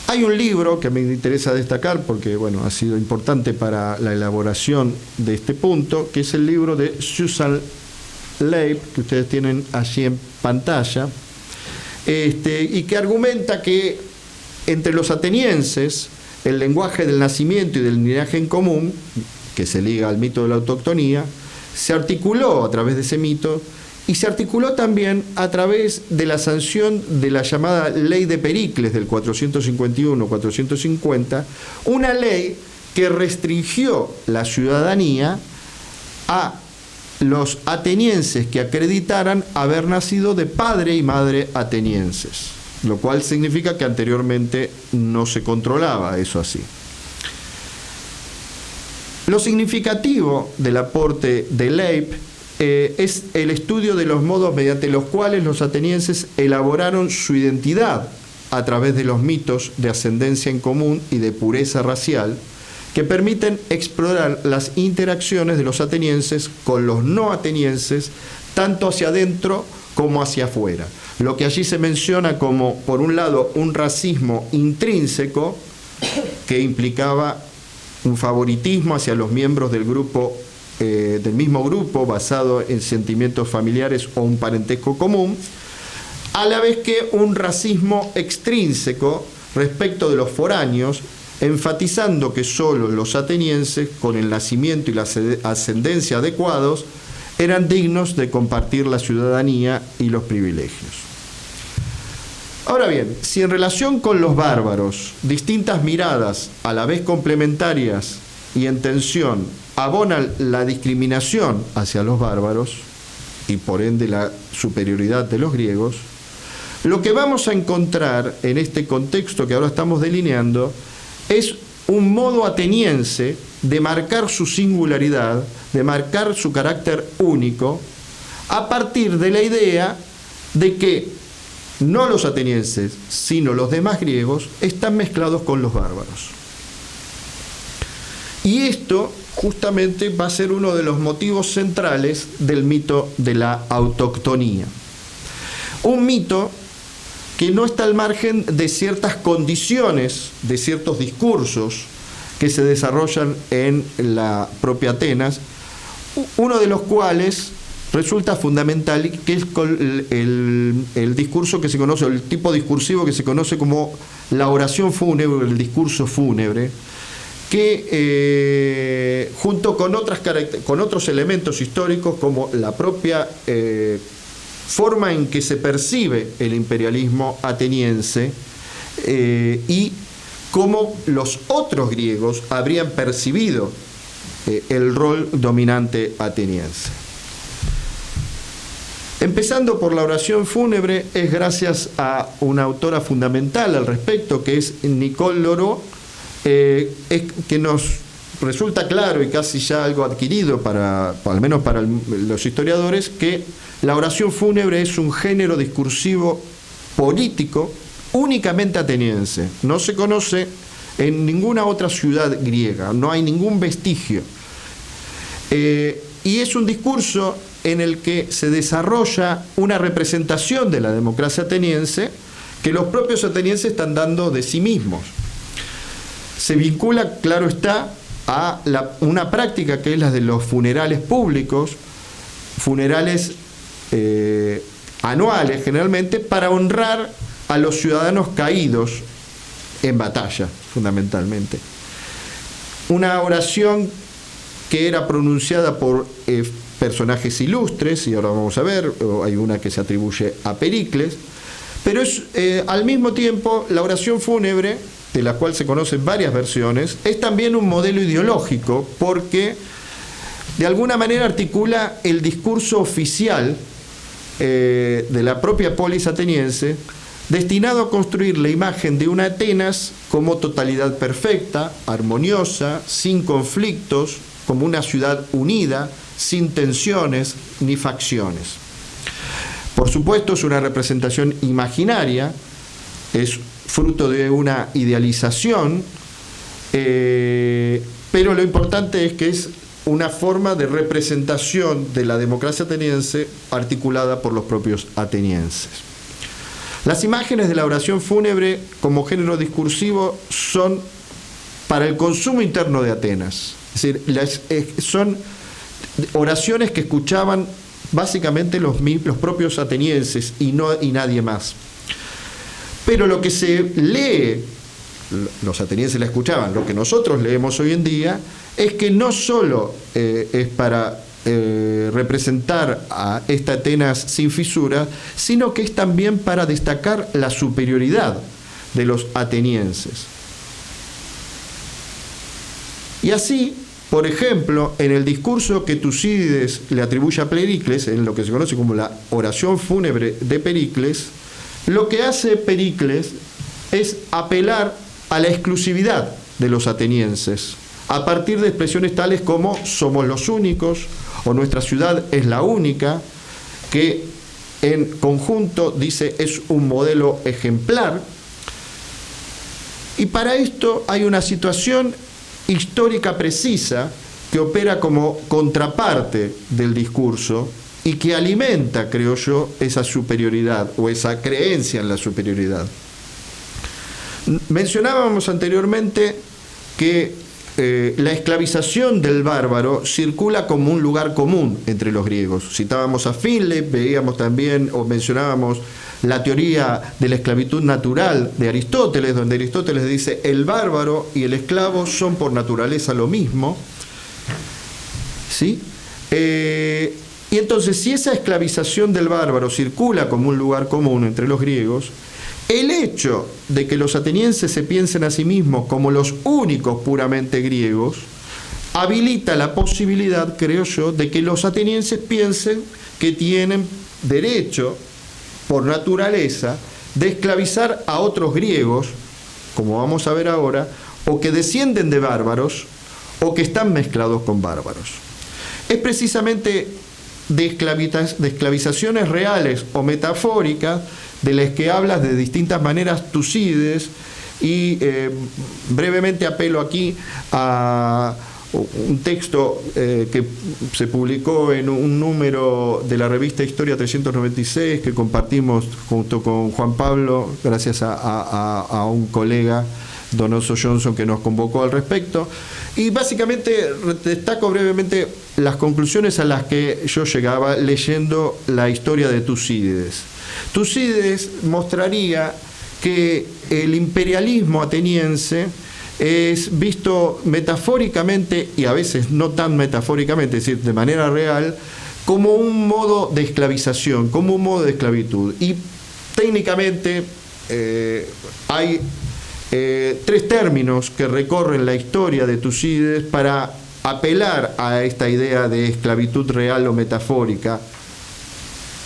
Hay un libro que me interesa destacar porque, bueno, ha sido importante para la elaboración de este punto, que es el libro de Susan Leib, que ustedes tienen allí en pantalla, y que argumenta que entre los atenienses el lenguaje del nacimiento y del linaje en común, que se liga al mito de la autoctonía, se articuló a través de ese mito y se articuló también a través de la sanción de la llamada Ley de Pericles del 451-450, una ley que restringió la ciudadanía a los atenienses que acreditaran haber nacido de padre y madre atenienses, lo cual significa que anteriormente no se controlaba eso así. Lo significativo del aporte de Leib es el estudio de los modos mediante los cuales los atenienses elaboraron su identidad a través de los mitos de ascendencia en común y de pureza racial, que permiten explorar las interacciones de los atenienses con los no atenienses, tanto hacia adentro como hacia afuera. Lo que allí se menciona como, por un lado, un racismo intrínseco que implicaba un favoritismo hacia los miembros del grupo, del mismo grupo, basado en sentimientos familiares o un parentesco común, a la vez que un racismo extrínseco respecto de los foráneos, enfatizando que solo los atenienses, con el nacimiento y la ascendencia adecuados, eran dignos de compartir la ciudadanía y los privilegios. Ahora bien, si en relación con los bárbaros, distintas miradas, a la vez complementarias y en tensión, abonan la discriminación hacia los bárbaros, y por ende la superioridad de los griegos, lo que vamos a encontrar en este contexto que ahora estamos delineando es un modo ateniense de marcar su singularidad, de marcar su carácter único, a partir de la idea de que no los atenienses, sino los demás griegos, están mezclados con los bárbaros. Y esto justamente va a ser uno de los motivos centrales del mito de la autoctonía. Un mito que no está al margen de ciertas condiciones, de ciertos discursos que se desarrollan en la propia Atenas, uno de los cuales resulta fundamental, que es el discurso que se conoce, el tipo discursivo que se conoce como la oración fúnebre, el discurso fúnebre, que junto con otros elementos históricos como la propia forma en que se percibe el imperialismo ateniense y cómo los otros griegos habrían percibido el rol dominante ateniense. Empezando por la oración fúnebre, es gracias a una autora fundamental al respecto, que es Nicole Loro, que nos resulta claro y casi ya algo adquirido, al menos para los historiadores, que la oración fúnebre es un género discursivo político únicamente ateniense. No se conoce en ninguna otra ciudad griega, no hay ningún vestigio. Y es un discurso en el que se desarrolla una representación de la democracia ateniense que los propios atenienses están dando de sí mismos. Se vincula, claro está, a una práctica que es la de los funerales públicos, funerales anuales generalmente, para honrar a los ciudadanos caídos en batalla, fundamentalmente. Una oración que era pronunciada por personajes ilustres, y ahora vamos a ver, hay una que se atribuye a Pericles, Pero es al mismo tiempo la oración fúnebre, de la cual se conocen varias versiones, es también un modelo ideológico porque de alguna manera articula el discurso oficial de la propia polis ateniense, destinado a construir la imagen de una Atenas como totalidad perfecta, armoniosa, sin conflictos, como una ciudad unida, sin tensiones ni facciones. Por supuesto, es una representación imaginaria, es fruto de una idealización, pero lo importante es que es una forma de representación de la democracia ateniense articulada por los propios atenienses. Las imágenes de la oración fúnebre como género discursivo son para el consumo interno de Atenas, es decir, son oraciones que escuchaban básicamente los propios atenienses y nadie más. Pero lo que se lee, los atenienses la escuchaban, lo que nosotros leemos hoy en día, es que no solo es para representar a esta Atenas sin fisura, sino que es también para destacar la superioridad de los atenienses. Y así, por ejemplo, en el discurso que Tucídides le atribuye a Pericles, en lo que se conoce como la oración fúnebre de Pericles, lo que hace Pericles es apelar a la exclusividad de los atenienses, a partir de expresiones tales como somos los únicos, o nuestra ciudad es la única, que en conjunto, dice, es un modelo ejemplar. Y para esto hay una situación histórica precisa que opera como contraparte del discurso y que alimenta, creo yo, esa superioridad o esa creencia en la superioridad. Mencionábamos anteriormente que la esclavización del bárbaro circula como un lugar común entre los griegos. Citábamos a Finlay, veíamos también o mencionábamos la teoría de la esclavitud natural de Aristóteles, donde Aristóteles dice el bárbaro y el esclavo son por naturaleza lo mismo, ¿sí? Y entonces, si esa esclavización del bárbaro circula como un lugar común entre los griegos, el hecho de que los atenienses se piensen a sí mismos como los únicos puramente griegos habilita la posibilidad, creo yo, de que los atenienses piensen que tienen derecho, por naturaleza, de esclavizar a otros griegos, como vamos a ver ahora, o que descienden de bárbaros, o que están mezclados con bárbaros. Es precisamente de esclavizaciones reales o metafóricas de las que hablas de distintas maneras Tucídides, y brevemente apelo aquí a un texto que se publicó en un número de la revista Historia 396 que compartimos junto con Juan Pablo, gracias a un colega, Donoso Johnson, que nos convocó al respecto. Y básicamente destaco brevemente las conclusiones a las que yo llegaba leyendo la historia de Tucídides. Tucídides mostraría que el imperialismo ateniense es visto metafóricamente, y a veces no tan metafóricamente, es decir, de manera real, como un modo de esclavización, como un modo de esclavitud. Y técnicamente hay tres términos que recorren la historia de Tucídides para apelar a esta idea de esclavitud real o metafórica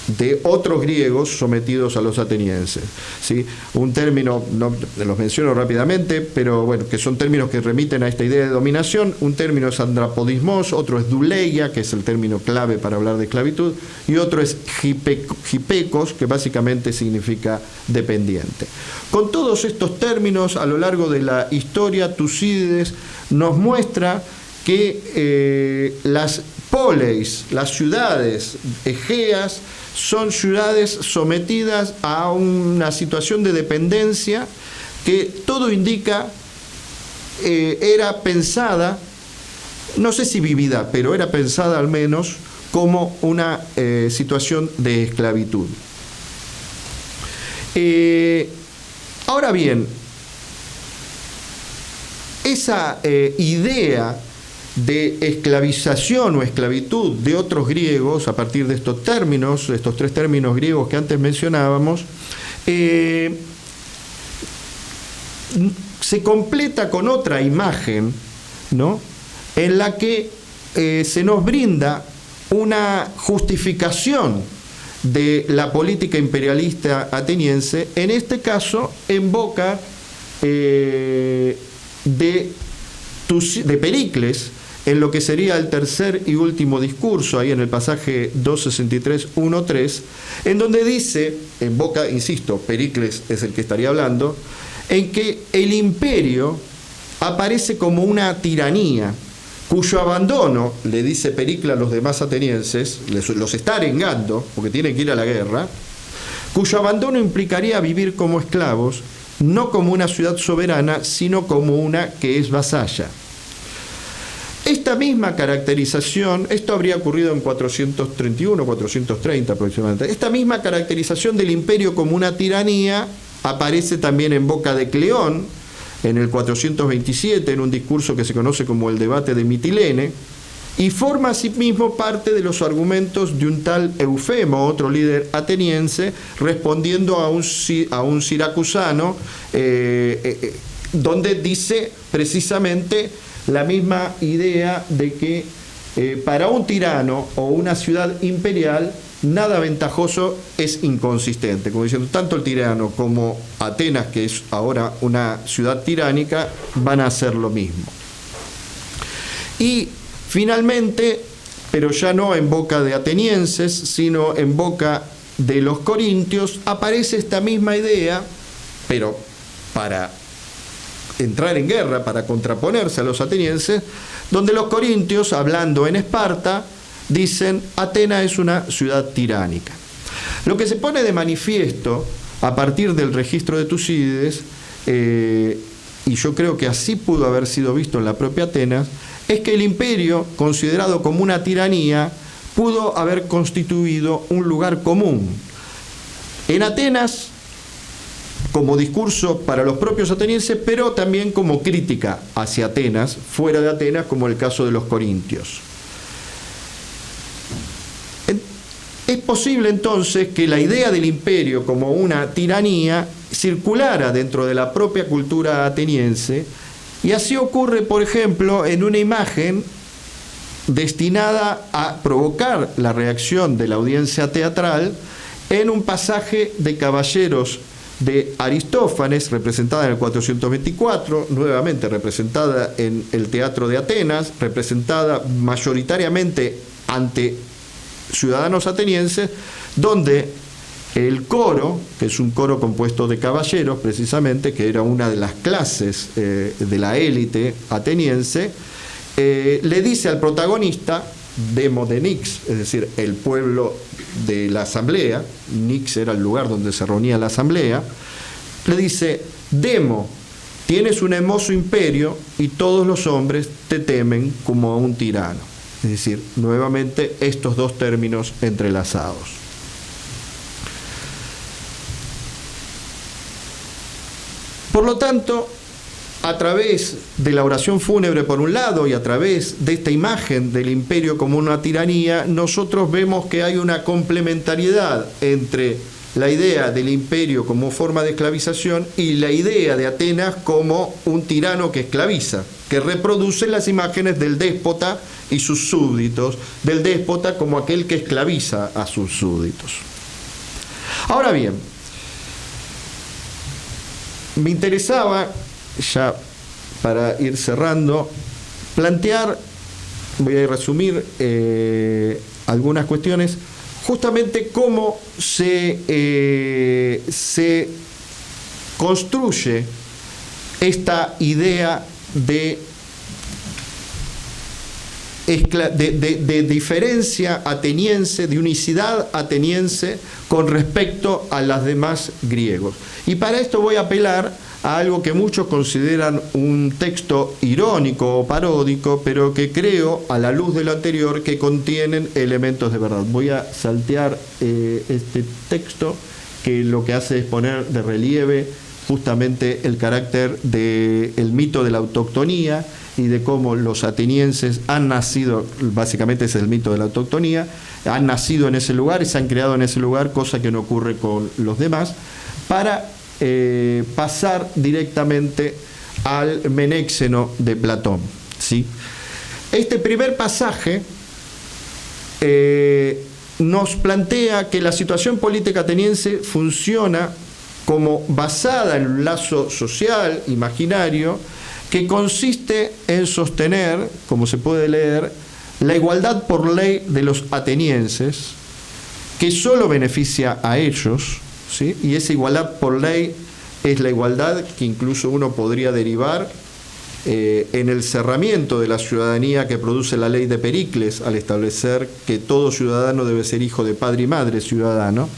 de otros griegos sometidos a los atenienses, ¿sí? Un término, no los menciono rápidamente, pero bueno, que son términos que remiten a esta idea de dominación. Un término es andrapodismos, otro es douleia, que es el término clave para hablar de esclavitud, y otro es hipekos, que básicamente significa dependiente. Con todos estos términos, a lo largo de la historia, Tucídides nos muestra que las poleis, las ciudades egeas, son ciudades sometidas a una situación de dependencia que todo indica era pensada, no sé si vivida, pero era pensada al menos como una situación de esclavitud. Ahora bien, esa idea de esclavización o esclavitud de otros griegos, a partir de estos tres términos griegos que antes mencionábamos, se completa con otra imagen, ¿no?, en la que se nos brinda una justificación de la política imperialista ateniense, en este caso en boca de Pericles, en lo que sería el tercer y último discurso, ahí en el pasaje 263.1.3, en donde dice, en boca, insisto, Pericles es el que estaría hablando, en que el imperio aparece como una tiranía, cuyo abandono, le dice Pericles a los demás atenienses, los está arengando, porque tienen que ir a la guerra, cuyo abandono implicaría vivir como esclavos, no como una ciudad soberana, sino como una que es vasalla. Esta misma caracterización, esto habría ocurrido en 431, 430 aproximadamente, esta misma caracterización del imperio como una tiranía aparece también en boca de Cleón, en el 427, en un discurso que se conoce como el debate de Mitilene, y forma asimismo parte de los argumentos de un tal Eufemo, otro líder ateniense, respondiendo a un siracusano, donde dice precisamente la misma idea de que para un tirano o una ciudad imperial nada ventajoso es inconsistente, como diciendo, tanto el tirano como Atenas, que es ahora una ciudad tiránica, van a hacer lo mismo. Y finalmente, pero ya no en boca de atenienses, sino en boca de los corintios, aparece esta misma idea, pero para entrar en guerra, para contraponerse a los atenienses, donde los corintios, hablando en Esparta, dicen, Atenas es una ciudad tiránica. Lo que se pone de manifiesto a partir del registro de Tucídides, y yo creo que así pudo haber sido visto en la propia Atenas, es que el imperio, considerado como una tiranía, pudo haber constituido un lugar común. En Atenas, como discurso para los propios atenienses, pero también como crítica hacia Atenas, fuera de Atenas, como el caso de los corintios. Es posible entonces que la idea del imperio como una tiranía circulara dentro de la propia cultura ateniense, y así ocurre, por ejemplo, en una imagen destinada a provocar la reacción de la audiencia teatral en un pasaje de Caballeros de Aristófanes, representada en el 424, nuevamente representada en el Teatro de Atenas, representada mayoritariamente ante ciudadanos atenienses, donde el coro, que es un coro compuesto de caballeros precisamente, que era una de las clases de la élite ateniense, le dice al protagonista, Demo de Nix, es decir, el pueblo de la asamblea, Nix era el lugar donde se reunía la asamblea, le dice, Demo, tienes un hermoso imperio y todos los hombres te temen como a un tirano. Es decir, nuevamente estos dos términos entrelazados. Por lo tanto, a través de la oración fúnebre por un lado y a través de esta imagen del imperio como una tiranía, nosotros vemos que hay una complementariedad entre la idea del imperio como forma de esclavización y la idea de Atenas como un tirano que esclaviza, que reproduce las imágenes del déspota y sus súbditos, del déspota como aquel que esclaviza a sus súbditos. Ahora bien, me interesaba, ya para ir cerrando, plantear, voy a resumir algunas cuestiones, justamente cómo se construye esta idea de diferencia ateniense, de unicidad ateniense con respecto a las demás griegos. Y para esto voy a apelar a algo que muchos consideran un texto irónico o paródico, pero que creo, a la luz de lo anterior, que contienen elementos de verdad. Voy a saltear este texto, que lo que hace es poner de relieve justamente el carácter del mito de la autoctonía y de cómo los atenienses han nacido, básicamente ese es el mito de la autoctonía, han nacido en ese lugar y se han creado en ese lugar, cosa que no ocurre con los demás, para pasar directamente al Menéxeno de Platón, ¿sí? Este primer pasaje nos plantea que la situación política ateniense funciona como basada en un lazo social, imaginario, que consiste en sostener, como se puede leer, la igualdad por ley de los atenienses, que solo beneficia a ellos, ¿sí? Y esa igualdad por ley es la igualdad que incluso uno podría derivar en el cerramiento de la ciudadanía que produce la ley de Pericles, al establecer que todo ciudadano debe ser hijo de padre y madre ciudadano.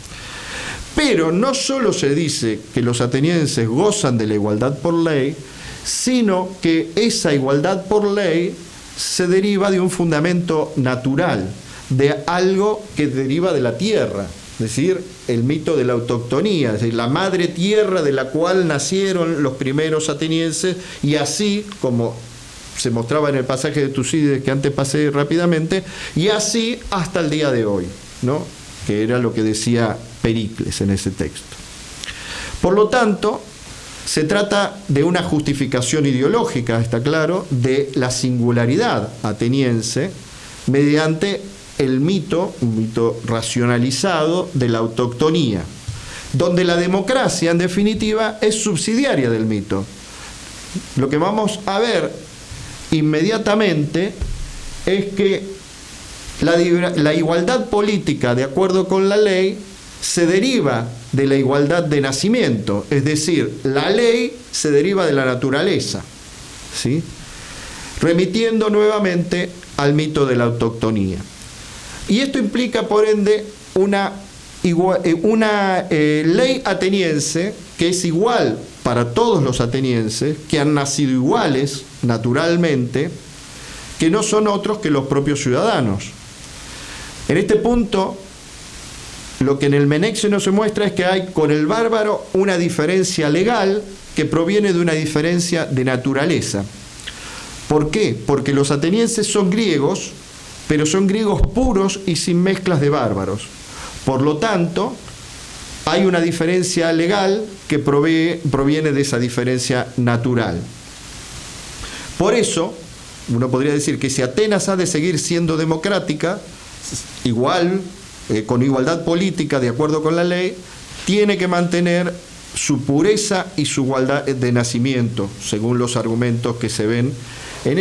Pero no solo se dice que los atenienses gozan de la igualdad por ley, sino que esa igualdad por ley se deriva de un fundamento natural, de algo que deriva de la tierra, es decir, el mito de la autoctonía, es decir, la madre tierra de la cual nacieron los primeros atenienses, y así, como se mostraba en el pasaje de Tucídides que antes pasé rápidamente, y así hasta el día de hoy, ¿no? Que era lo que decía Pericles en ese texto. Por lo tanto, se trata de una justificación ideológica, está claro, de la singularidad ateniense mediante el mito, un mito racionalizado de la autoctonía, donde la democracia, en definitiva, es subsidiaria del mito. Lo que vamos a ver inmediatamente es que la igualdad política, de acuerdo con la ley, se deriva de la igualdad de nacimiento, es decir, la ley se deriva de la naturaleza, ¿sí? Remitiendo nuevamente al mito de la autoctonía. Y esto implica, por ende, una ley ateniense que es igual para todos los atenienses, que han nacido iguales naturalmente, que no son otros que los propios ciudadanos. En este punto, lo que en el Menéxeno se muestra es que hay con el bárbaro una diferencia legal que proviene de una diferencia de naturaleza. ¿Por qué? Porque los atenienses son griegos, pero son griegos puros y sin mezclas de bárbaros. Por lo tanto, hay una diferencia legal que proviene de esa diferencia natural. Por eso, uno podría decir que si Atenas ha de seguir siendo democrática, con igualdad política de acuerdo con la ley, tiene que mantener su pureza y su igualdad de nacimiento, según los argumentos que se ven en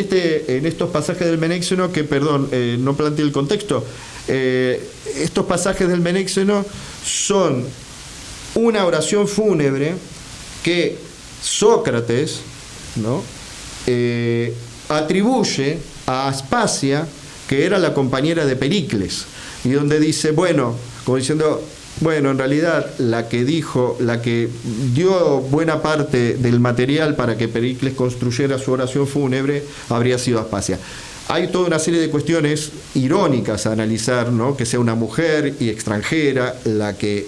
estos pasajes del Menéxeno, que, perdón, no planteé el contexto. Estos pasajes del Menéxeno son una oración fúnebre que Sócrates, ¿no?, atribuye a Aspasia, que era la compañera de Pericles, y donde dice, bueno, como diciendo, bueno, en realidad la que dio buena parte del material para que Pericles construyera su oración fúnebre habría sido Aspasia. Hay toda una serie de cuestiones irónicas a analizar, ¿no? Que sea una mujer y extranjera la que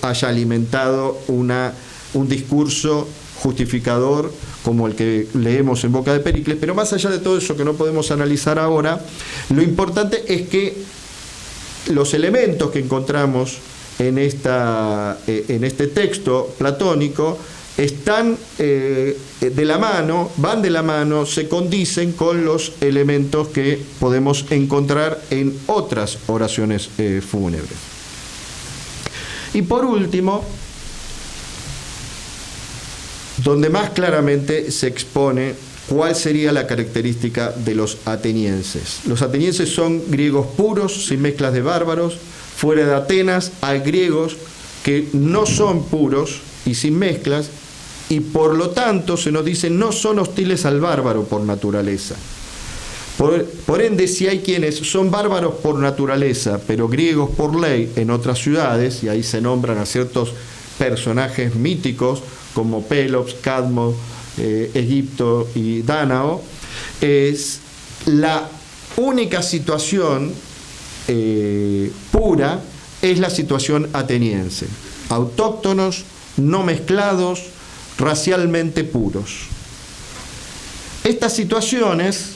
haya alimentado un discurso justificador como el que leemos en boca de Pericles, pero más allá de todo eso que no podemos analizar ahora, lo importante es que los elementos que encontramos en este texto platónico están van de la mano, se condicen con los elementos que podemos encontrar en otras oraciones fúnebres. Y por último, donde más claramente se expone cuál sería la característica de los atenienses. Los atenienses son griegos puros, sin mezclas de bárbaros. Fuera de Atenas hay griegos que no son puros y sin mezclas, y por lo tanto se nos dice no son hostiles al bárbaro por naturaleza. Por ende, si hay quienes son bárbaros por naturaleza, pero griegos por ley en otras ciudades, y ahí se nombran a ciertos personajes míticos como Pelops, Cadmo, Egipto y Dánao, es la única situación pura es la situación ateniense. Autóctonos, no mezclados, racialmente puros. Estas situaciones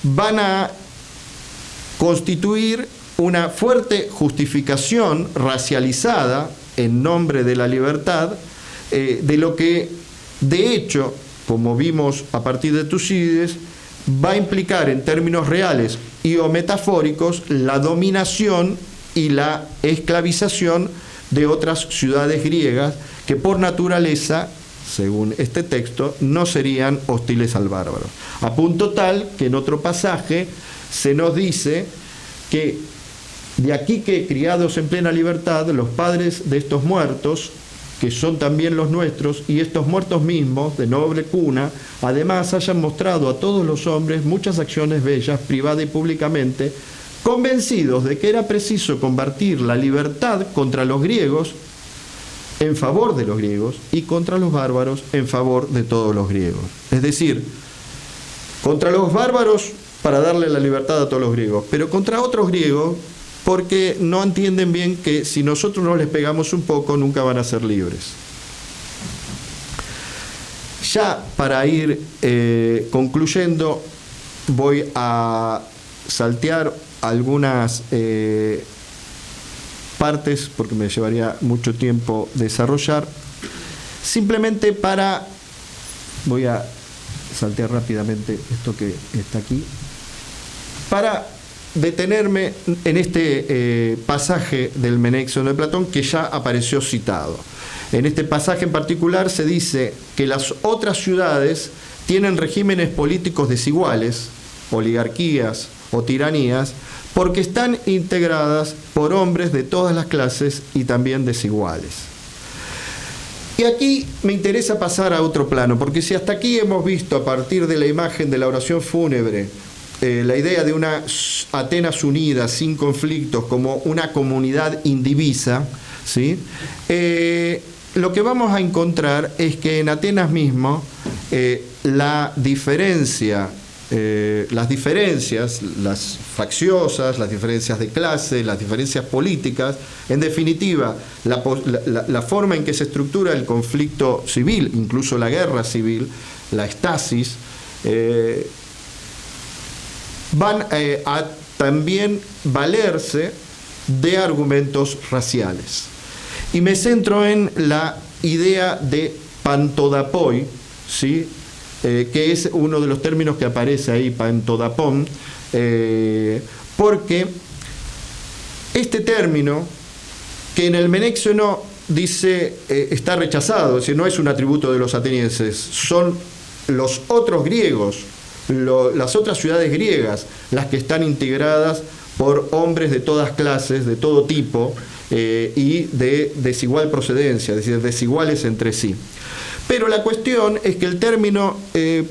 van a constituir una fuerte justificación racializada en nombre de la libertad, de lo que de hecho, como vimos a partir de Tucídides, va a implicar en términos reales y o metafóricos la dominación y la esclavización de otras ciudades griegas que por naturaleza, según este texto, no serían hostiles al bárbaro. A punto tal que en otro pasaje se nos dice que de aquí que, criados en plena libertad, los padres de estos muertos, que son también los nuestros, y estos muertos mismos, de noble cuna, además hayan mostrado a todos los hombres muchas acciones bellas, privada y públicamente, convencidos de que era preciso combatir la libertad contra los griegos, en favor de los griegos, y contra los bárbaros, en favor de todos los griegos. Es decir, contra los bárbaros para darle la libertad a todos los griegos, pero contra otros griegos porque no entienden bien que si nosotros no les pegamos un poco, nunca van a ser libres. Ya para ir concluyendo, voy a saltear algunas partes, porque me llevaría mucho tiempo desarrollar, simplemente voy a saltear rápidamente esto que está aquí, para detenerme en este pasaje del Menexenio de Platón que ya apareció citado. En este pasaje en particular se dice que las otras ciudades tienen regímenes políticos desiguales, oligarquías o tiranías, porque están integradas por hombres de todas las clases y también desiguales. Y aquí me interesa pasar a otro plano, porque si hasta aquí hemos visto a partir de la imagen de la oración fúnebre la idea de una Atenas unida, sin conflictos, como una comunidad indivisa, ¿sí? Lo que vamos a encontrar es que en Atenas mismo las diferencias, las facciosas, las diferencias de clase, las diferencias políticas, en definitiva, la forma en que se estructura el conflicto civil, incluso la guerra civil, la estasis, van a también valerse de argumentos raciales. Y me centro en la idea de pantodapoi, ¿sí? Que es uno de los términos que aparece ahí, pantodapón, porque este término, que en el Menexenio dice está rechazado, es decir, no es un atributo de los atenienses, son los otros griegos, las otras ciudades griegas, las que están integradas por hombres de todas clases, de todo tipo, y de desigual procedencia, es decir, desiguales entre sí. Pero la cuestión es que el término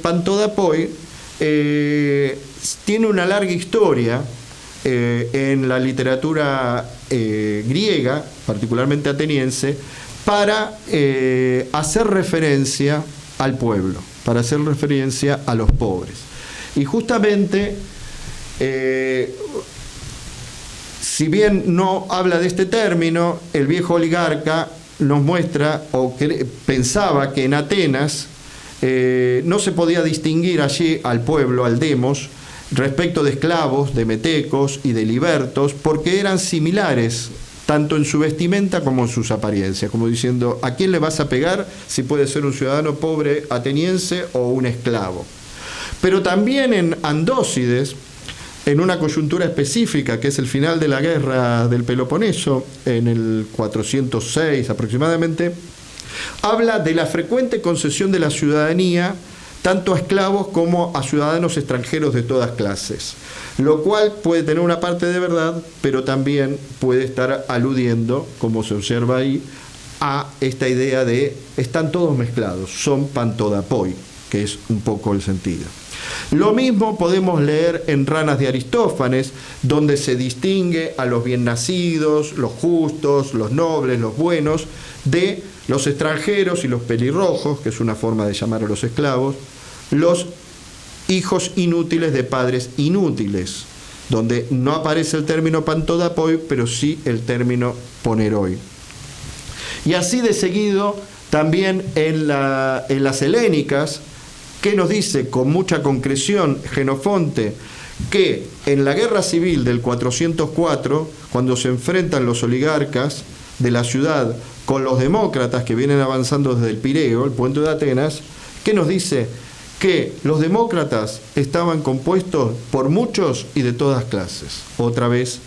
pantodapoi tiene una larga historia en la literatura griega, particularmente ateniense, para hacer referencia al pueblo, para hacer referencia a los pobres. Y justamente, si bien no habla de este término, el viejo oligarca nos muestra o pensaba que en Atenas no se podía distinguir allí al pueblo, al demos, respecto de esclavos, de metecos y de libertos, porque eran similares tanto en su vestimenta como en sus apariencias, como diciendo, ¿a quién le vas a pegar si puede ser un ciudadano pobre ateniense o un esclavo? Pero también en Andócides, en una coyuntura específica, que es el final de la guerra del Peloponeso, en el 406 aproximadamente, habla de la frecuente concesión de la ciudadanía tanto a esclavos como a ciudadanos extranjeros de todas clases, lo cual puede tener una parte de verdad, pero también puede estar aludiendo, como se observa ahí, a esta idea de están todos mezclados, son pantodapoi, que es un poco el sentido. Lo mismo podemos leer en Ranas de Aristófanes, donde se distingue a los bien nacidos, los justos, los nobles, los buenos, de los extranjeros y los pelirrojos, que es una forma de llamar a los esclavos, los hijos inútiles de padres inútiles, donde no aparece el término pantodapoi, pero sí el término poneroi. Y así de seguido, también en las helénicas, que nos dice con mucha concreción Jenofonte que en la guerra civil del 404, cuando se enfrentan los oligarcas de la ciudad con los demócratas que vienen avanzando desde el Pireo, el puente de Atenas, que nos dice que los demócratas estaban compuestos por muchos y de todas clases. Otra vez,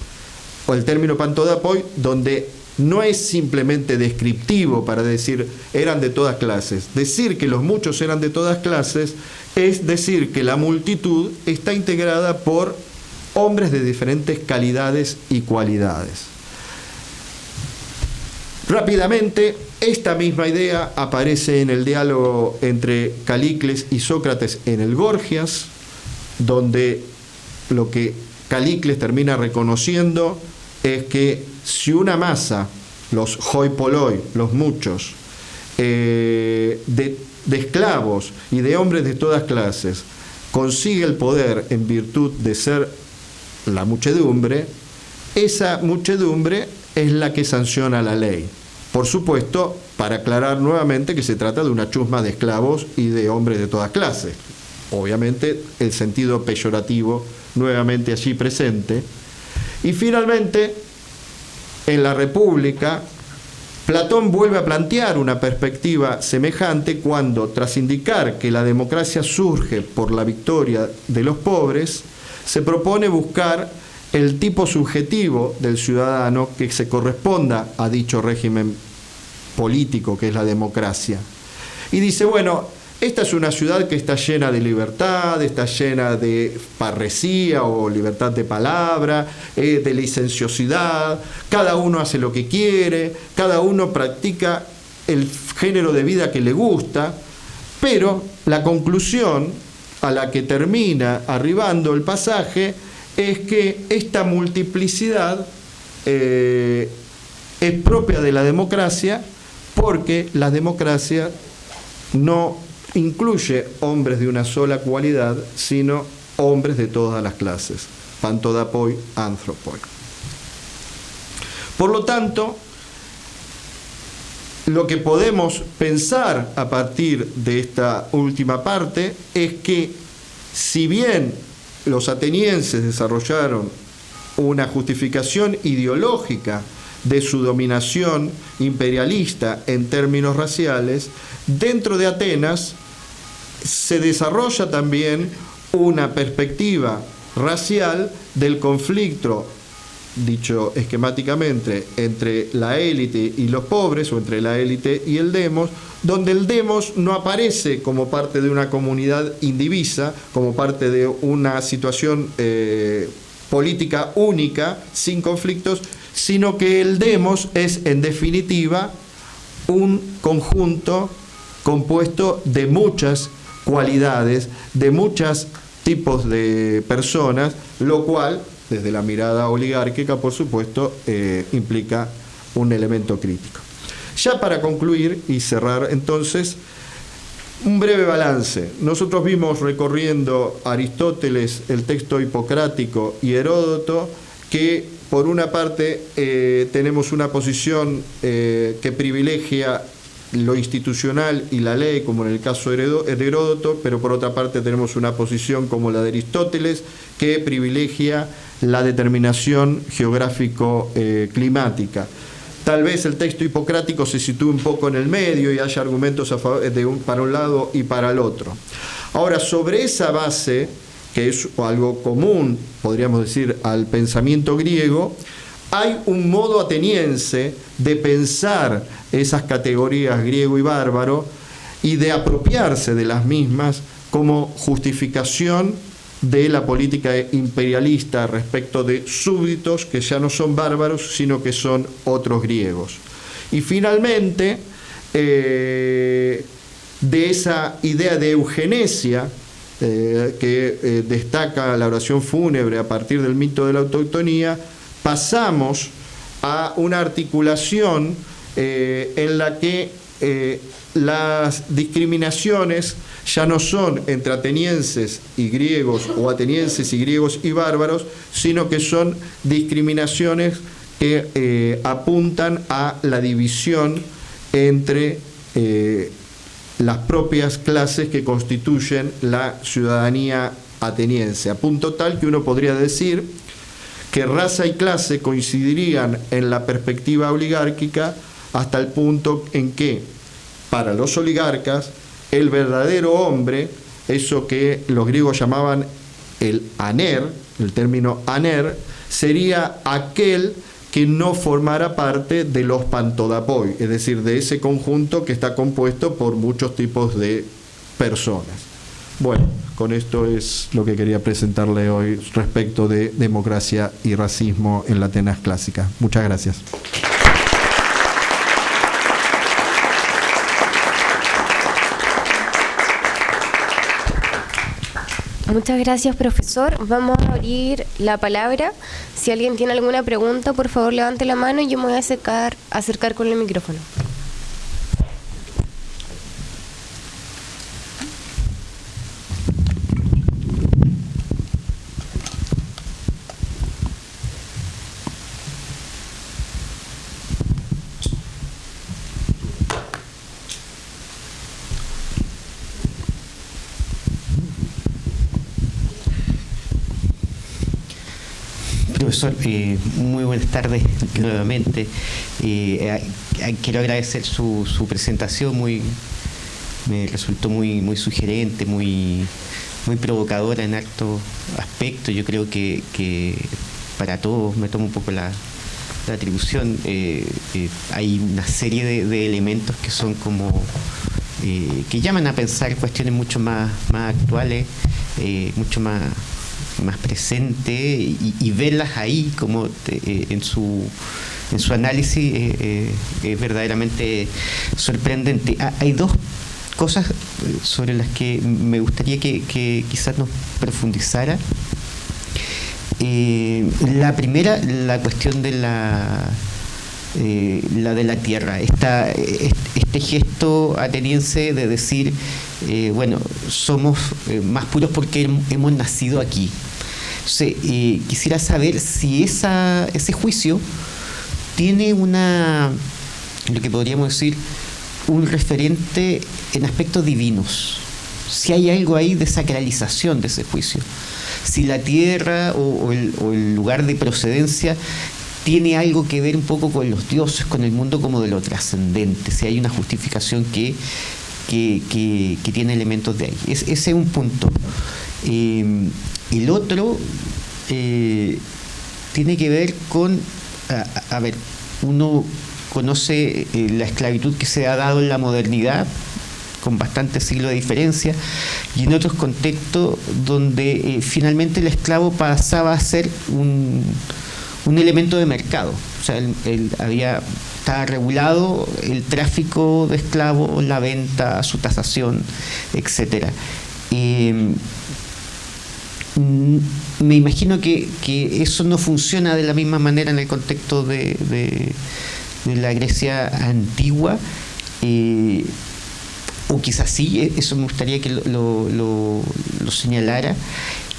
o el término pantodapoi, donde no es simplemente descriptivo para decir eran de todas clases. Decir que los muchos eran de todas clases es decir que la multitud está integrada por hombres de diferentes calidades y cualidades. Rápidamente, esta misma idea aparece en el diálogo entre Calicles y Sócrates en el Gorgias, donde lo que Calicles termina reconociendo es que si una masa, los hoi polloi, los muchos, de esclavos y de hombres de todas clases, consigue el poder en virtud de ser la muchedumbre, esa muchedumbre es la que sanciona la ley. Por supuesto, para aclarar nuevamente que se trata de una chusma de esclavos y de hombres de todas clases. Obviamente, el sentido peyorativo nuevamente allí presente. Y finalmente, en la República, Platón vuelve a plantear una perspectiva semejante cuando, tras indicar que la democracia surge por la victoria de los pobres, se propone buscar el tipo subjetivo del ciudadano que se corresponda a dicho régimen político que es la democracia. Y dice, bueno, esta es una ciudad que está llena de libertad, está llena de parresía o libertad de palabra, de licenciosidad, cada uno hace lo que quiere, cada uno practica el género de vida que le gusta, pero la conclusión a la que termina arribando el pasaje es que esta multiplicidad es propia de la democracia porque la democracia no incluye hombres de una sola cualidad, sino hombres de todas las clases. Pantodapoi, anthropoi. Por lo tanto, lo que podemos pensar a partir de esta última parte es que, si bien los atenienses desarrollaron una justificación ideológica de su dominación imperialista en términos raciales, dentro de Atenas se desarrolla también una perspectiva racial del conflicto, dicho esquemáticamente, entre la élite y los pobres, o entre la élite y el demos, donde el demos no aparece como parte de una comunidad indivisa, como parte de una situación política única, sin conflictos, sino que el demos es, en definitiva, un conjunto compuesto de muchas cualidades, de muchos tipos de personas, lo cual, desde la mirada oligárquica, por supuesto, implica un elemento crítico. Ya para concluir y cerrar, entonces, un breve balance. Nosotros vimos, recorriendo Aristóteles, el texto hipocrático y Heródoto, que por una parte tenemos una posición que privilegia lo institucional y la ley, como en el caso de Heródoto, pero por otra parte tenemos una posición como la de Aristóteles, que privilegia la determinación geográfico-climática. Tal vez el texto hipocrático se sitúe un poco en el medio y haya argumentos para un lado y para el otro. Ahora, sobre esa base, que es algo común, podríamos decir, al pensamiento griego, hay un modo ateniense de pensar esas categorías griego y bárbaro y de apropiarse de las mismas como justificación de la política imperialista respecto de súbditos que ya no son bárbaros, sino que son otros griegos. Y finalmente, de esa idea de eugenesia, que destaca la oración fúnebre a partir del mito de la autoctonía, pasamos a una articulación en la que las discriminaciones ya no son entre atenienses y griegos o atenienses y griegos y bárbaros, sino que son discriminaciones que apuntan a la división entre las propias clases que constituyen la ciudadanía ateniense, a punto tal que uno podría decir que raza y clase coincidirían en la perspectiva oligárquica hasta el punto en que, para los oligarcas, el verdadero hombre, eso que los griegos llamaban el aner, el término aner, sería aquel que no formara parte de los pantodapoi, es decir, de ese conjunto que está compuesto por muchos tipos de personas. Bueno, con esto es lo que quería presentarle hoy respecto de democracia y racismo en la Atenas clásica. Muchas gracias. Muchas gracias, profesor. Vamos a abrir la palabra. Si alguien tiene alguna pregunta, por favor levante la mano y yo me voy a acercar con el micrófono. Profesor, muy buenas tardes nuevamente. Quiero agradecer su presentación, me resultó muy sugerente, muy provocadora en hartos aspectos. Yo creo que para todos, me tomo un poco la atribución, hay una serie de elementos que son como que llaman a pensar cuestiones mucho más actuales, mucho más presente y verlas ahí como en su análisis es verdaderamente sorprendente. Hay dos cosas sobre las que me gustaría que quizás nos profundizara. La primera, la cuestión de la de la tierra, este gesto ateniense de decir bueno, somos más puros porque hemos nacido aquí. Entonces, quisiera saber si ese juicio tiene lo que podríamos decir, un referente en aspectos divinos. Si hay algo ahí de sacralización de ese juicio. Si la tierra o el lugar de procedencia tiene algo que ver un poco con los dioses, con el mundo como de lo trascendente. Si hay una justificación que tiene elementos de ahí. Ese es un punto. El otro tiene que ver con, a ver, uno conoce la esclavitud que se ha dado en la modernidad, con bastantes siglos de diferencia, y en otros contextos donde finalmente el esclavo pasaba a ser un elemento de mercado. O sea, estaba regulado el tráfico de esclavos, la venta, su tasación, etcétera. Me imagino que eso no funciona de la misma manera en el contexto de la Grecia antigua, o quizás sí, eso me gustaría que lo señalara.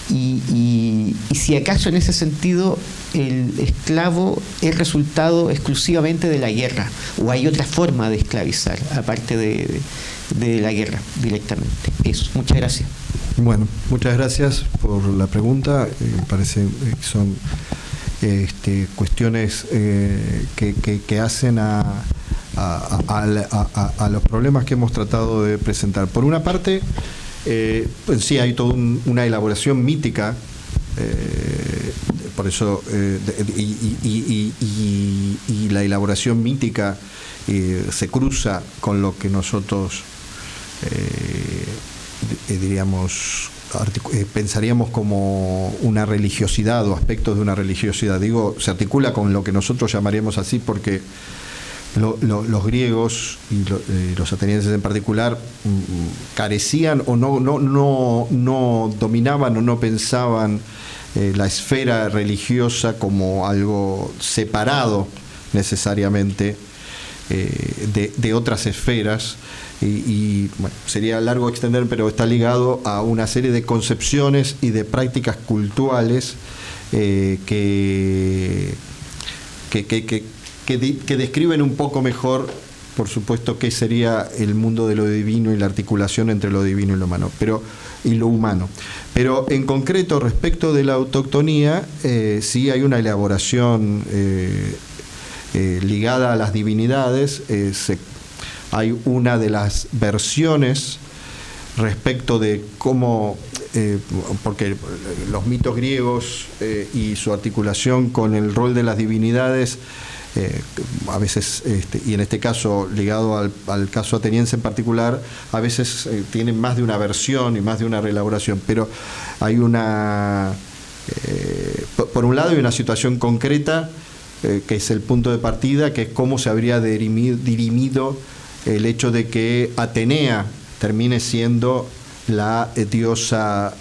Y si acaso en ese sentido el esclavo es resultado exclusivamente de la guerra, o hay otra forma de esclavizar aparte de la guerra directamente. Eso, muchas gracias. Bueno, muchas gracias por la pregunta. Me parece que son cuestiones que hacen a los problemas que hemos tratado de presentar. Por una parte, pues sí, hay toda una elaboración mítica, por eso, y la elaboración mítica se cruza con lo que nosotros diríamos, pensaríamos como una religiosidad o aspectos de una religiosidad. Digo, se articula con lo que nosotros llamaríamos así porque los griegos y los atenienses en particular carecían o no dominaban o no pensaban la esfera religiosa como algo separado necesariamente de otras esferas, y bueno, sería largo extender, pero está ligado a una serie de concepciones y de prácticas culturales que describen un poco mejor, por supuesto, qué sería el mundo de lo divino y la articulación entre lo divino y lo humano. Pero en concreto, respecto de la autoctonía, sí hay una elaboración ligada a las divinidades. Hay una de las versiones respecto de cómo, porque los mitos griegos y su articulación con el rol de las divinidades, a veces, y en este caso ligado al caso ateniense en particular, a veces tienen más de una versión y más de una reelaboración, pero hay por un lado hay una situación concreta que es el punto de partida, que es cómo se habría dirimido el hecho de que Atenea termine siendo la diosa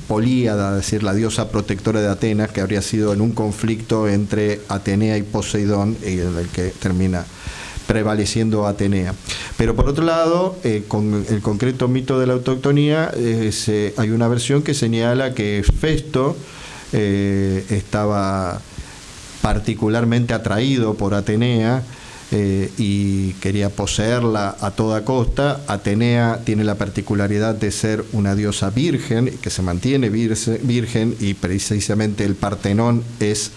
Políada, es decir, la diosa protectora de Atenas, que habría sido en un conflicto entre Atenea y Poseidón, en el que termina prevaleciendo Atenea. Pero por otro lado, con el concreto mito de la autoctonía, hay una versión que señala que Hefesto estaba particularmente atraído por Atenea y quería poseerla a toda costa. Atenea tiene la particularidad de ser una diosa virgen, que se mantiene virgen, y precisamente el Partenón es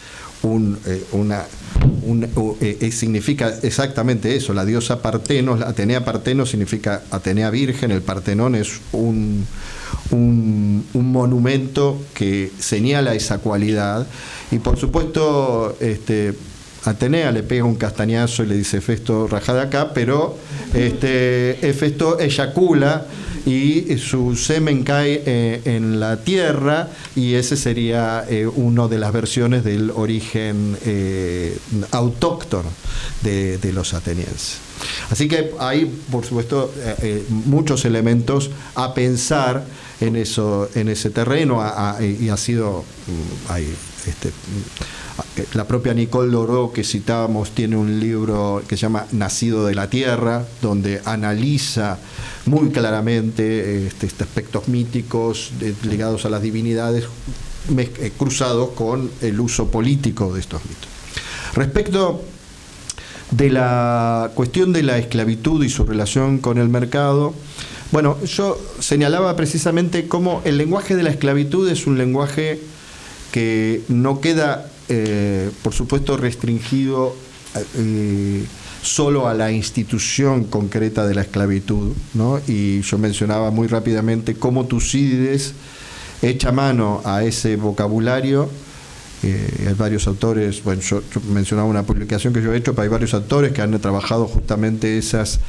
significa exactamente eso, la diosa Partenos. Atenea Parteno significa Atenea virgen. El Partenón es un monumento que señala esa cualidad, y por supuesto Atenea le pega un castañazo y le dice: Hefesto, rajá de acá, pero Hefesto eyacula y su semen cae en la tierra, y ese sería una de las versiones del origen autóctono de los atenienses. Así que hay, por supuesto, muchos elementos a pensar en ese terreno, y ha sido la propia Nicole Loraux, que citábamos, tiene un libro que se llama Nacido de la Tierra, donde analiza muy claramente aspectos míticos ligados a las divinidades, cruzados con el uso político de estos mitos. Respecto de la cuestión de la esclavitud y su relación con el mercado, bueno, yo señalaba precisamente cómo el lenguaje de la esclavitud es un lenguaje que no queda, por supuesto, restringido solo a la institución concreta de la esclavitud, ¿no? Y yo mencionaba muy rápidamente cómo Tucídides echa mano a ese vocabulario. Hay varios autores, bueno, yo mencionaba una publicación que yo he hecho, pero hay varios autores que han trabajado justamente esos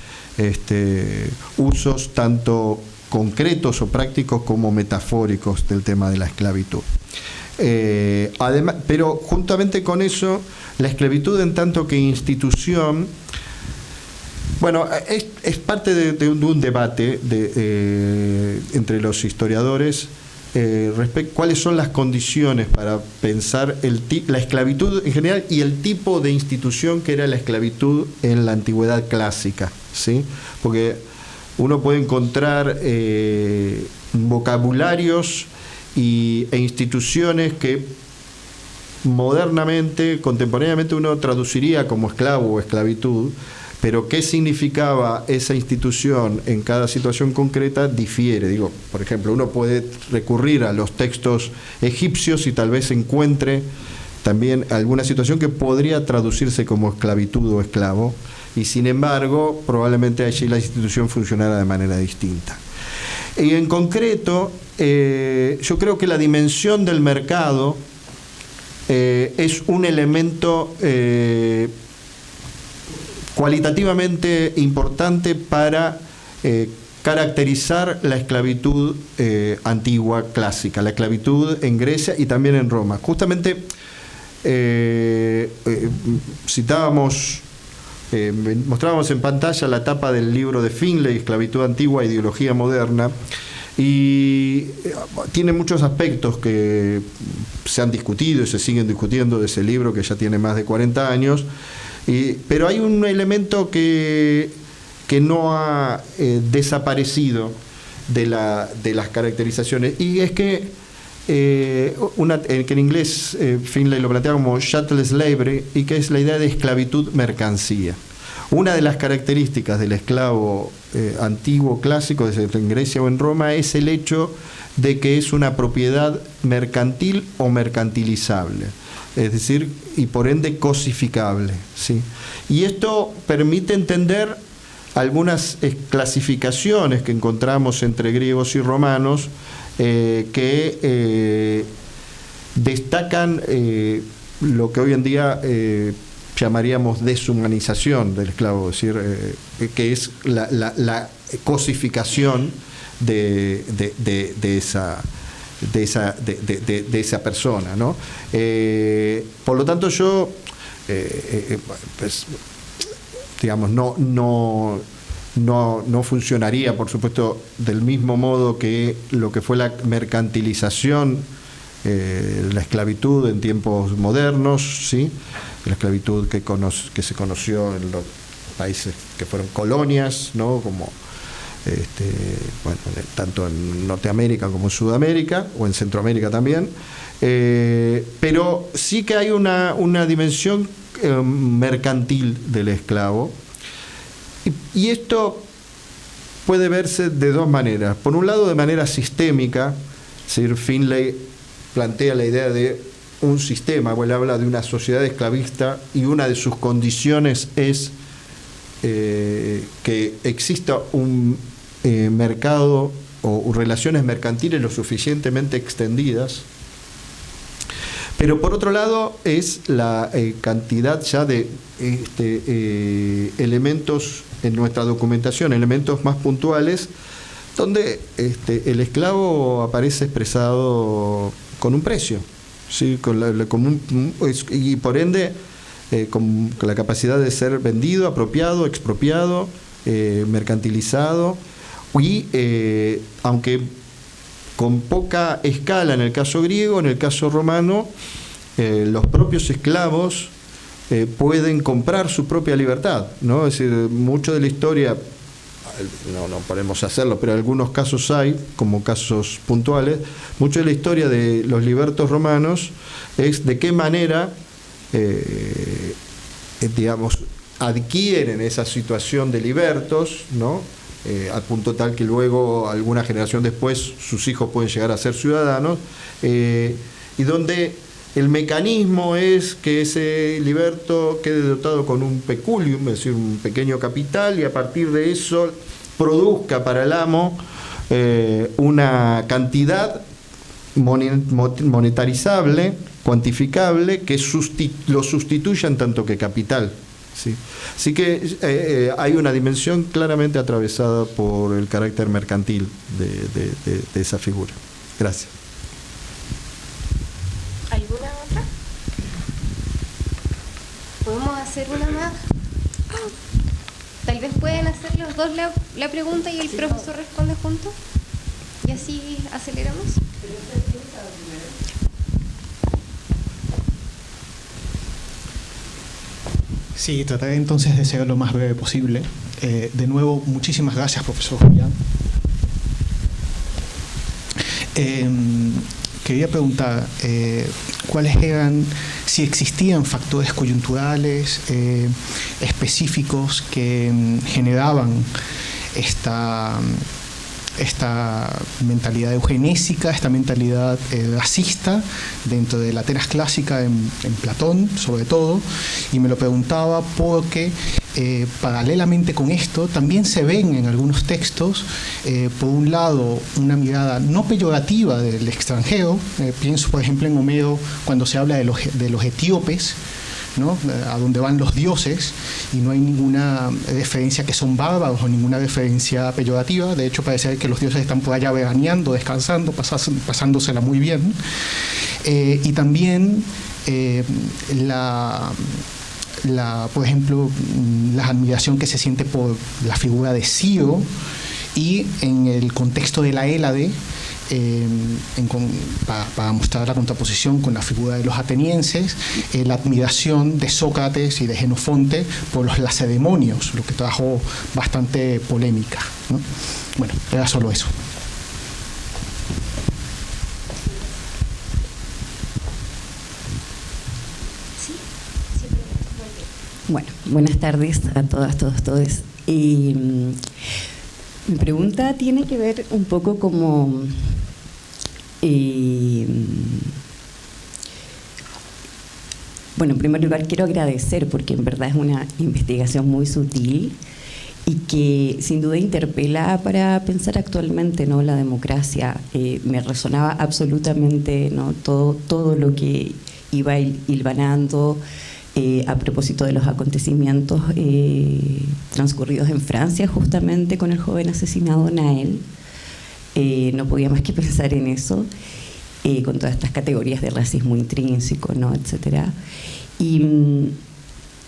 usos tanto concretos o prácticos como metafóricos del tema de la esclavitud. Además, pero juntamente con eso, la esclavitud en tanto que institución, bueno, es parte de un debate entre los historiadores respecto a cuáles son las condiciones para pensar la esclavitud en general y el tipo de institución que era la esclavitud en la antigüedad clásica, ¿sí? Porque uno puede encontrar vocabularios e instituciones que modernamente, contemporáneamente, uno traduciría como esclavo o esclavitud, pero qué significaba esa institución en cada situación concreta difiere. Digo, por ejemplo, uno puede recurrir a los textos egipcios y tal vez encuentre también alguna situación que podría traducirse como esclavitud o esclavo, y sin embargo probablemente allí la institución funcionara de manera distinta. Y en concreto, yo creo que la dimensión del mercado es un elemento cualitativamente importante para caracterizar la esclavitud antigua clásica, la esclavitud en Grecia y también en Roma. Justamente mostrábamos en pantalla la tapa del libro de Finlay, Esclavitud Antigua, Ideología Moderna, y tiene muchos aspectos que se han discutido y se siguen discutiendo de ese libro, que ya tiene más de 40 años, pero hay un elemento que no ha desaparecido de las caracterizaciones, y es que en inglés Finlay lo plantea como chattel slavery, y que es la idea de esclavitud mercancía. Una de las características del esclavo antiguo clásico, en Grecia o en Roma, es el hecho de que es una propiedad mercantil o mercantilizable, es decir, y por ende cosificable, ¿sí? Y esto permite entender algunas clasificaciones que encontramos entre griegos y romanos que destacan lo que hoy en día llamaríamos deshumanización del esclavo, es decir, que es la cosificación de esa persona, ¿no? Por lo tanto, yo pues, digamos, no funcionaría, por supuesto, del mismo modo que lo que fue la mercantilización, la esclavitud en tiempos modernos, ¿sí? La esclavitud que se conoció en los países que fueron colonias, ¿no? Como bueno, tanto en Norteamérica como en Sudamérica, o en Centroamérica también, pero sí que hay una dimensión mercantil del esclavo, y esto puede verse de dos maneras. Por un lado, de manera sistémica, es decir, Finlay plantea la idea de un sistema, él habla de una sociedad esclavista, y una de sus condiciones es que exista un mercado o relaciones mercantiles lo suficientemente extendidas. Pero por otro lado es la cantidad ya de elementos en nuestra documentación, elementos más puntuales, donde el esclavo aparece expresado con un precio, ¿sí? Y por ende con la capacidad de ser vendido, apropiado, expropiado, mercantilizado, y aunque con poca escala en el caso griego, en el caso romano, los propios esclavos pueden comprar su propia libertad, ¿no? Es decir, mucho de la historia, no podemos hacerlo, pero algunos casos hay, como casos puntuales, mucho de la historia de los libertos romanos es de qué manera, digamos, adquieren esa situación de libertos, ¿no? Al punto tal que luego, alguna generación después, sus hijos pueden llegar a ser ciudadanos, y donde el mecanismo es que ese liberto quede dotado con un peculium, es decir, un pequeño capital, y a partir de eso produzca para el amo una cantidad monetarizable, cuantificable, que lo sustituya en tanto que capital, ¿sí? Así que hay una dimensión claramente atravesada por el carácter mercantil de esa figura. Gracias. ¿Alguna otra? ¿Podemos hacer una más? Tal vez pueden hacer los dos la pregunta y el profesor responde juntos. Y así aceleramos. Sí, trataré entonces de ser lo más breve posible. De nuevo, muchísimas gracias, profesor Julián. Quería preguntar cuáles eran, si existían factores coyunturales específicos que generaban esta mentalidad eugenésica, esta mentalidad racista dentro de la Atenas clásica en Platón, sobre todo, y me lo preguntaba porque paralelamente con esto también se ven en algunos textos, por un lado, una mirada no peyorativa del extranjero. Pienso, por ejemplo, en Homero cuando se habla de los etíopes, ¿no? A donde van los dioses, y no hay ninguna referencia que son bárbaros o ninguna referencia peyorativa. De hecho, parece que los dioses están por allá veraneando, descansando, pasándosela muy bien. Y también por ejemplo, la admiración que se siente por la figura de Ciro, y en el contexto de la Hélade, para mostrar la contraposición con la figura de los atenienses, la admiración de Sócrates y de Jenofonte por los lacedemonios, lo que trajo bastante polémica, ¿no? Bueno, era solo eso. Bueno, buenas tardes a todas, todos. Y mi pregunta tiene que ver un poco como Bueno, en primer lugar quiero agradecer porque en verdad es una investigación muy sutil y que sin duda interpela para pensar actualmente, ¿no?, la democracia. Me resonaba absolutamente, ¿no?, todo lo que iba hilvanando a propósito de los acontecimientos transcurridos en Francia, justamente con el joven asesinado Naël. No podía más que pensar en eso, con todas estas categorías de racismo intrínseco, ¿no?, etcétera. Y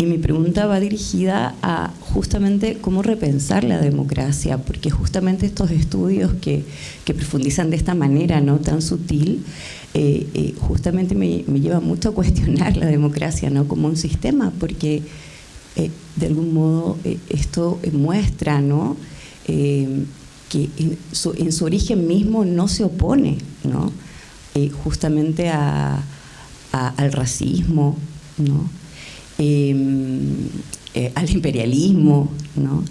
mi pregunta va dirigida a justamente cómo repensar la democracia, porque justamente estos estudios que profundizan de esta manera, ¿no?, tan sutil, justamente me lleva mucho a cuestionar la democracia, ¿no?, como un sistema, porque de algún modo esto muestra, ¿no?, que en su origen mismo no se opone, ¿no?, justamente al racismo, ¿no?, al imperialismo, ¿no?,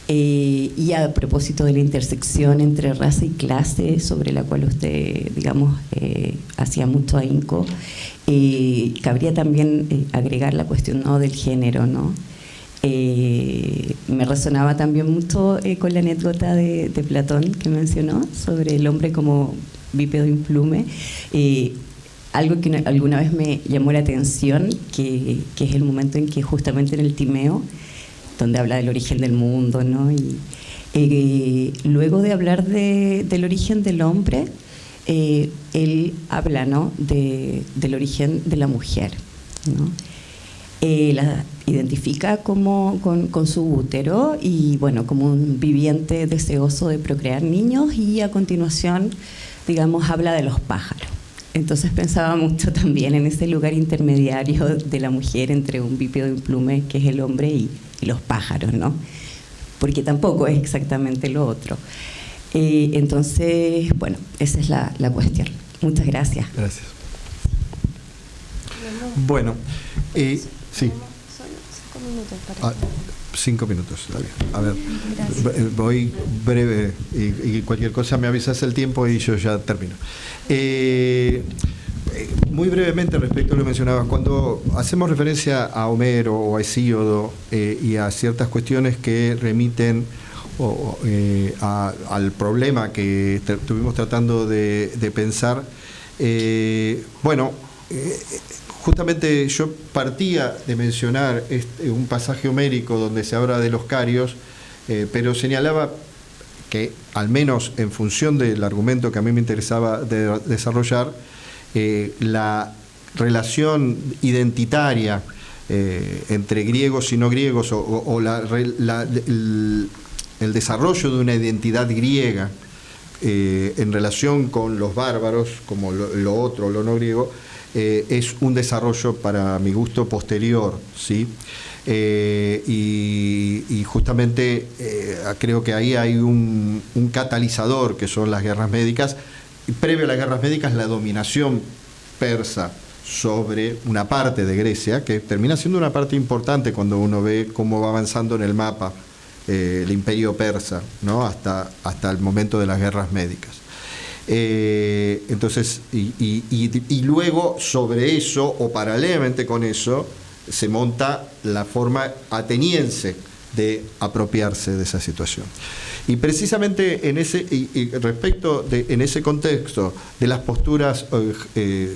y a propósito de la intersección entre raza y clase, sobre la cual usted, digamos, hacía mucho ahínco, cabría también agregar la cuestión, ¿no?, del género, ¿no? Me resonaba también mucho con la anécdota de Platón que mencionó sobre el hombre como bípedo implume. Algo que alguna vez me llamó la atención, que es el momento en que justamente en el Timeo, donde habla del origen del mundo, ¿no?, y luego de hablar del origen del hombre, él habla, ¿no?, del origen de la mujer, ¿no? La identifica con su útero y, bueno, como un viviente deseoso de procrear niños, y a continuación, digamos, habla de los pájaros. Entonces pensaba mucho también en ese lugar intermediario de la mujer entre un bípedo implume, que es el hombre, y los pájaros, ¿no? Porque tampoco es exactamente lo otro. Entonces, bueno, esa es la cuestión. Muchas gracias. Gracias. Bueno, sí. Solo 5 minutos para... 5 minutos, dale. A ver, voy breve y cualquier cosa me avisas el tiempo y yo ya termino. Muy brevemente respecto a lo que mencionabas, cuando hacemos referencia a Homero o a Hesíodo y a ciertas cuestiones que remiten al problema que estuvimos tratando de pensar, justamente yo partía de mencionar un pasaje homérico donde se habla de los carios, pero señalaba que, al menos en función del argumento que a mí me interesaba desarrollar, la relación identitaria entre griegos y no griegos, o el desarrollo de una identidad griega en relación con los bárbaros, como lo otro, lo no griego, es un desarrollo, para mi gusto, posterior, ¿sí? Y justamente creo que ahí hay un catalizador, que son las guerras médicas. Y previo a las guerras médicas, la dominación persa sobre una parte de Grecia, que termina siendo una parte importante cuando uno ve cómo va avanzando en el mapa el imperio persa, ¿no?, hasta el momento de las guerras médicas. Entonces, y luego sobre eso, o paralelamente con eso, se monta la forma ateniense de apropiarse de esa situación. Y precisamente en ese en ese contexto de las posturas de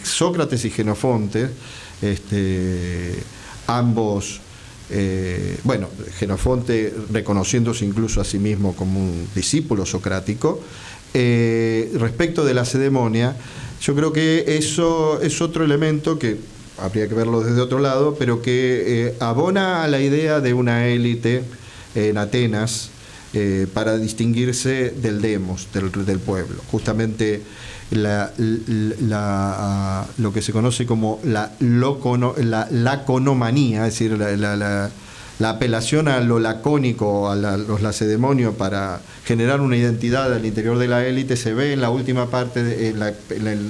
Sócrates y Jenofonte, ambos, Jenofonte reconociéndose incluso a sí mismo como un discípulo socrático, respecto de la lacedemonia, yo creo que eso es otro elemento que habría que verlo desde otro lado, pero que abona a la idea de una élite en Atenas para distinguirse del demos, del pueblo. Justamente lo que se conoce como la laconomanía, es decir, la apelación a lo lacónico, a los lacedemonios para generar una identidad al interior de la élite se ve en la última parte,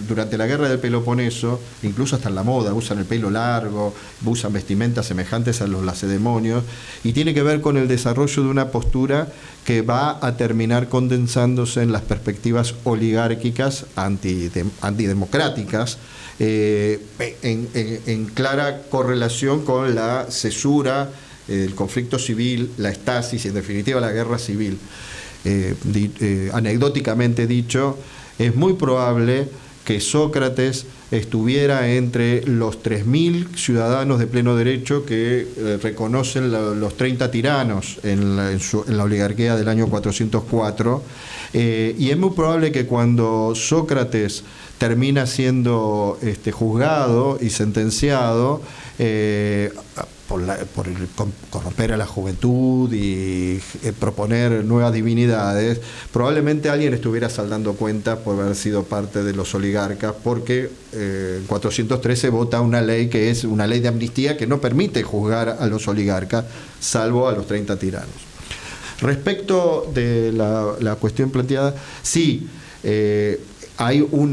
durante la guerra del Peloponeso, incluso hasta en la moda, usan el pelo largo, usan vestimentas semejantes a los lacedemonios, y tiene que ver con el desarrollo de una postura que va a terminar condensándose en las perspectivas oligárquicas antidemocráticas, en clara correlación con la cesura, el conflicto civil, la estasis y en definitiva la guerra civil. Anecdóticamente dicho, es muy probable que Sócrates estuviera entre los 3.000 ciudadanos de pleno derecho que reconocen los 30 tiranos en la oligarquía del año 404, y es muy probable que cuando Sócrates termina siendo juzgado y sentenciado por corromper a la juventud y proponer nuevas divinidades, probablemente alguien estuviera saldando cuentas por haber sido parte de los oligarcas, porque en 413 vota una ley que es una ley de amnistía que no permite juzgar a los oligarcas, salvo a los 30 tiranos. Respecto de la cuestión planteada, sí, hay un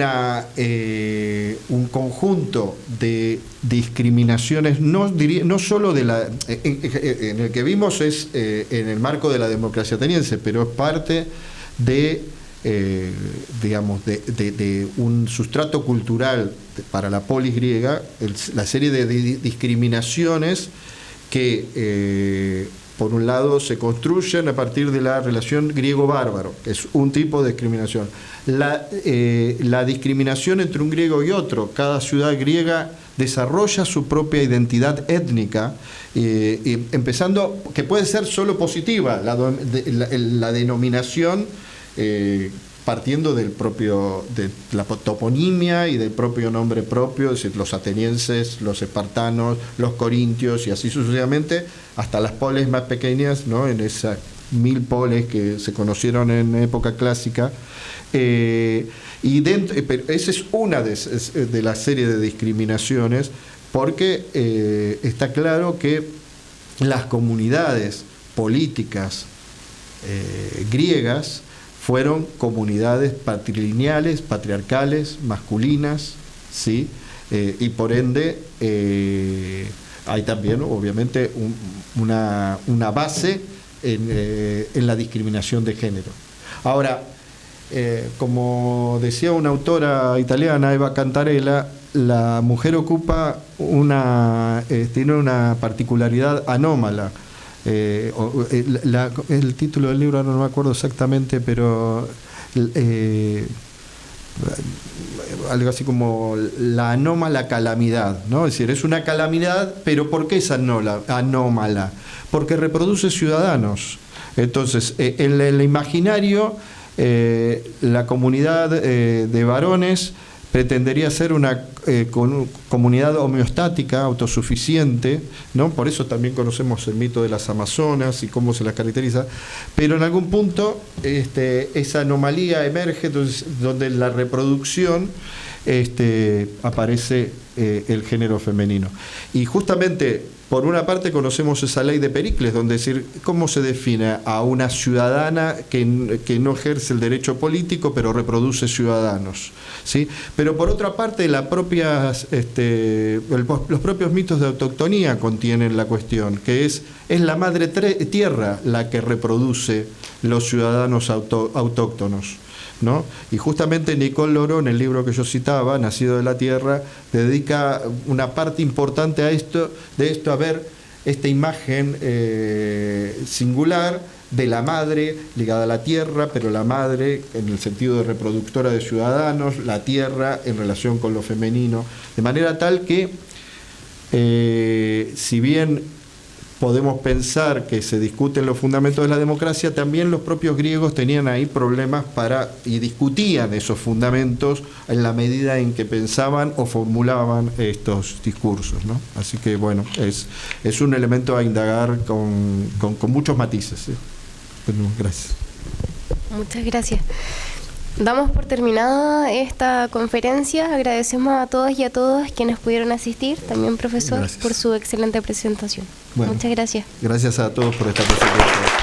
conjunto de discriminaciones, no solo de en el que vimos es en el marco de la democracia ateniense, pero es parte de de un sustrato cultural para la polis griega, la serie de discriminaciones que por un lado se construyen a partir de la relación griego-bárbaro, que es un tipo de discriminación. La discriminación entre un griego y otro, cada ciudad griega desarrolla su propia identidad étnica, empezando, que puede ser solo positiva, la denominación partiendo de la toponimia y del propio nombre propio, es decir, los atenienses, los espartanos, los corintios y así sucesivamente, hasta las polis más pequeñas, ¿no? En esas 1000 polis que se conocieron en época clásica. Pero esa es una de la serie de discriminaciones, porque está claro que las comunidades políticas griegas fueron comunidades patrilineales, patriarcales, masculinas, ¿sí? Y por ende hay también, obviamente, una base en la discriminación de género. Ahora, como decía una autora italiana, Eva Cantarella, la mujer ocupa tiene una particularidad anómala. El título del libro no me acuerdo exactamente, pero algo así como la anómala calamidad, ¿no? Es decir, es una calamidad, pero ¿por qué es anómala? Porque reproduce ciudadanos. Entonces, en el imaginario, la comunidad de varones pretendería ser una comunidad homeostática, autosuficiente, ¿no? Por eso también conocemos el mito de las Amazonas y cómo se las caracteriza, pero en algún punto esa anomalía emerge, donde en la reproducción aparece el género femenino. Y justamente, por una parte, conocemos esa ley de Pericles, donde decir cómo se define a una ciudadana que no ejerce el derecho político, pero reproduce ciudadanos, ¿sí? Pero por otra parte, los propios mitos de autoctonía contienen la cuestión, que es la madre tierra la que reproduce los ciudadanos autóctonos, ¿no? Y justamente Nicole Loro, en el libro que yo citaba, Nacido de la Tierra, dedica una parte importante a esto, a ver esta imagen singular de la madre ligada a la tierra, pero la madre en el sentido de reproductora de ciudadanos, la tierra en relación con lo femenino, de manera tal que si bien podemos pensar que se discuten los fundamentos de la democracia, también los propios griegos tenían ahí problemas y discutían esos fundamentos en la medida en que pensaban o formulaban estos discursos, ¿no? Así que bueno, es un elemento a indagar con muchos matices, ¿sí? Bueno, gracias. Muchas gracias. Damos por terminada esta conferencia. Agradecemos a todos y a todas quienes pudieron asistir, también profesor, Gracias. por su excelente presentación. Bueno. Muchas gracias. Gracias a todos por estar presentes.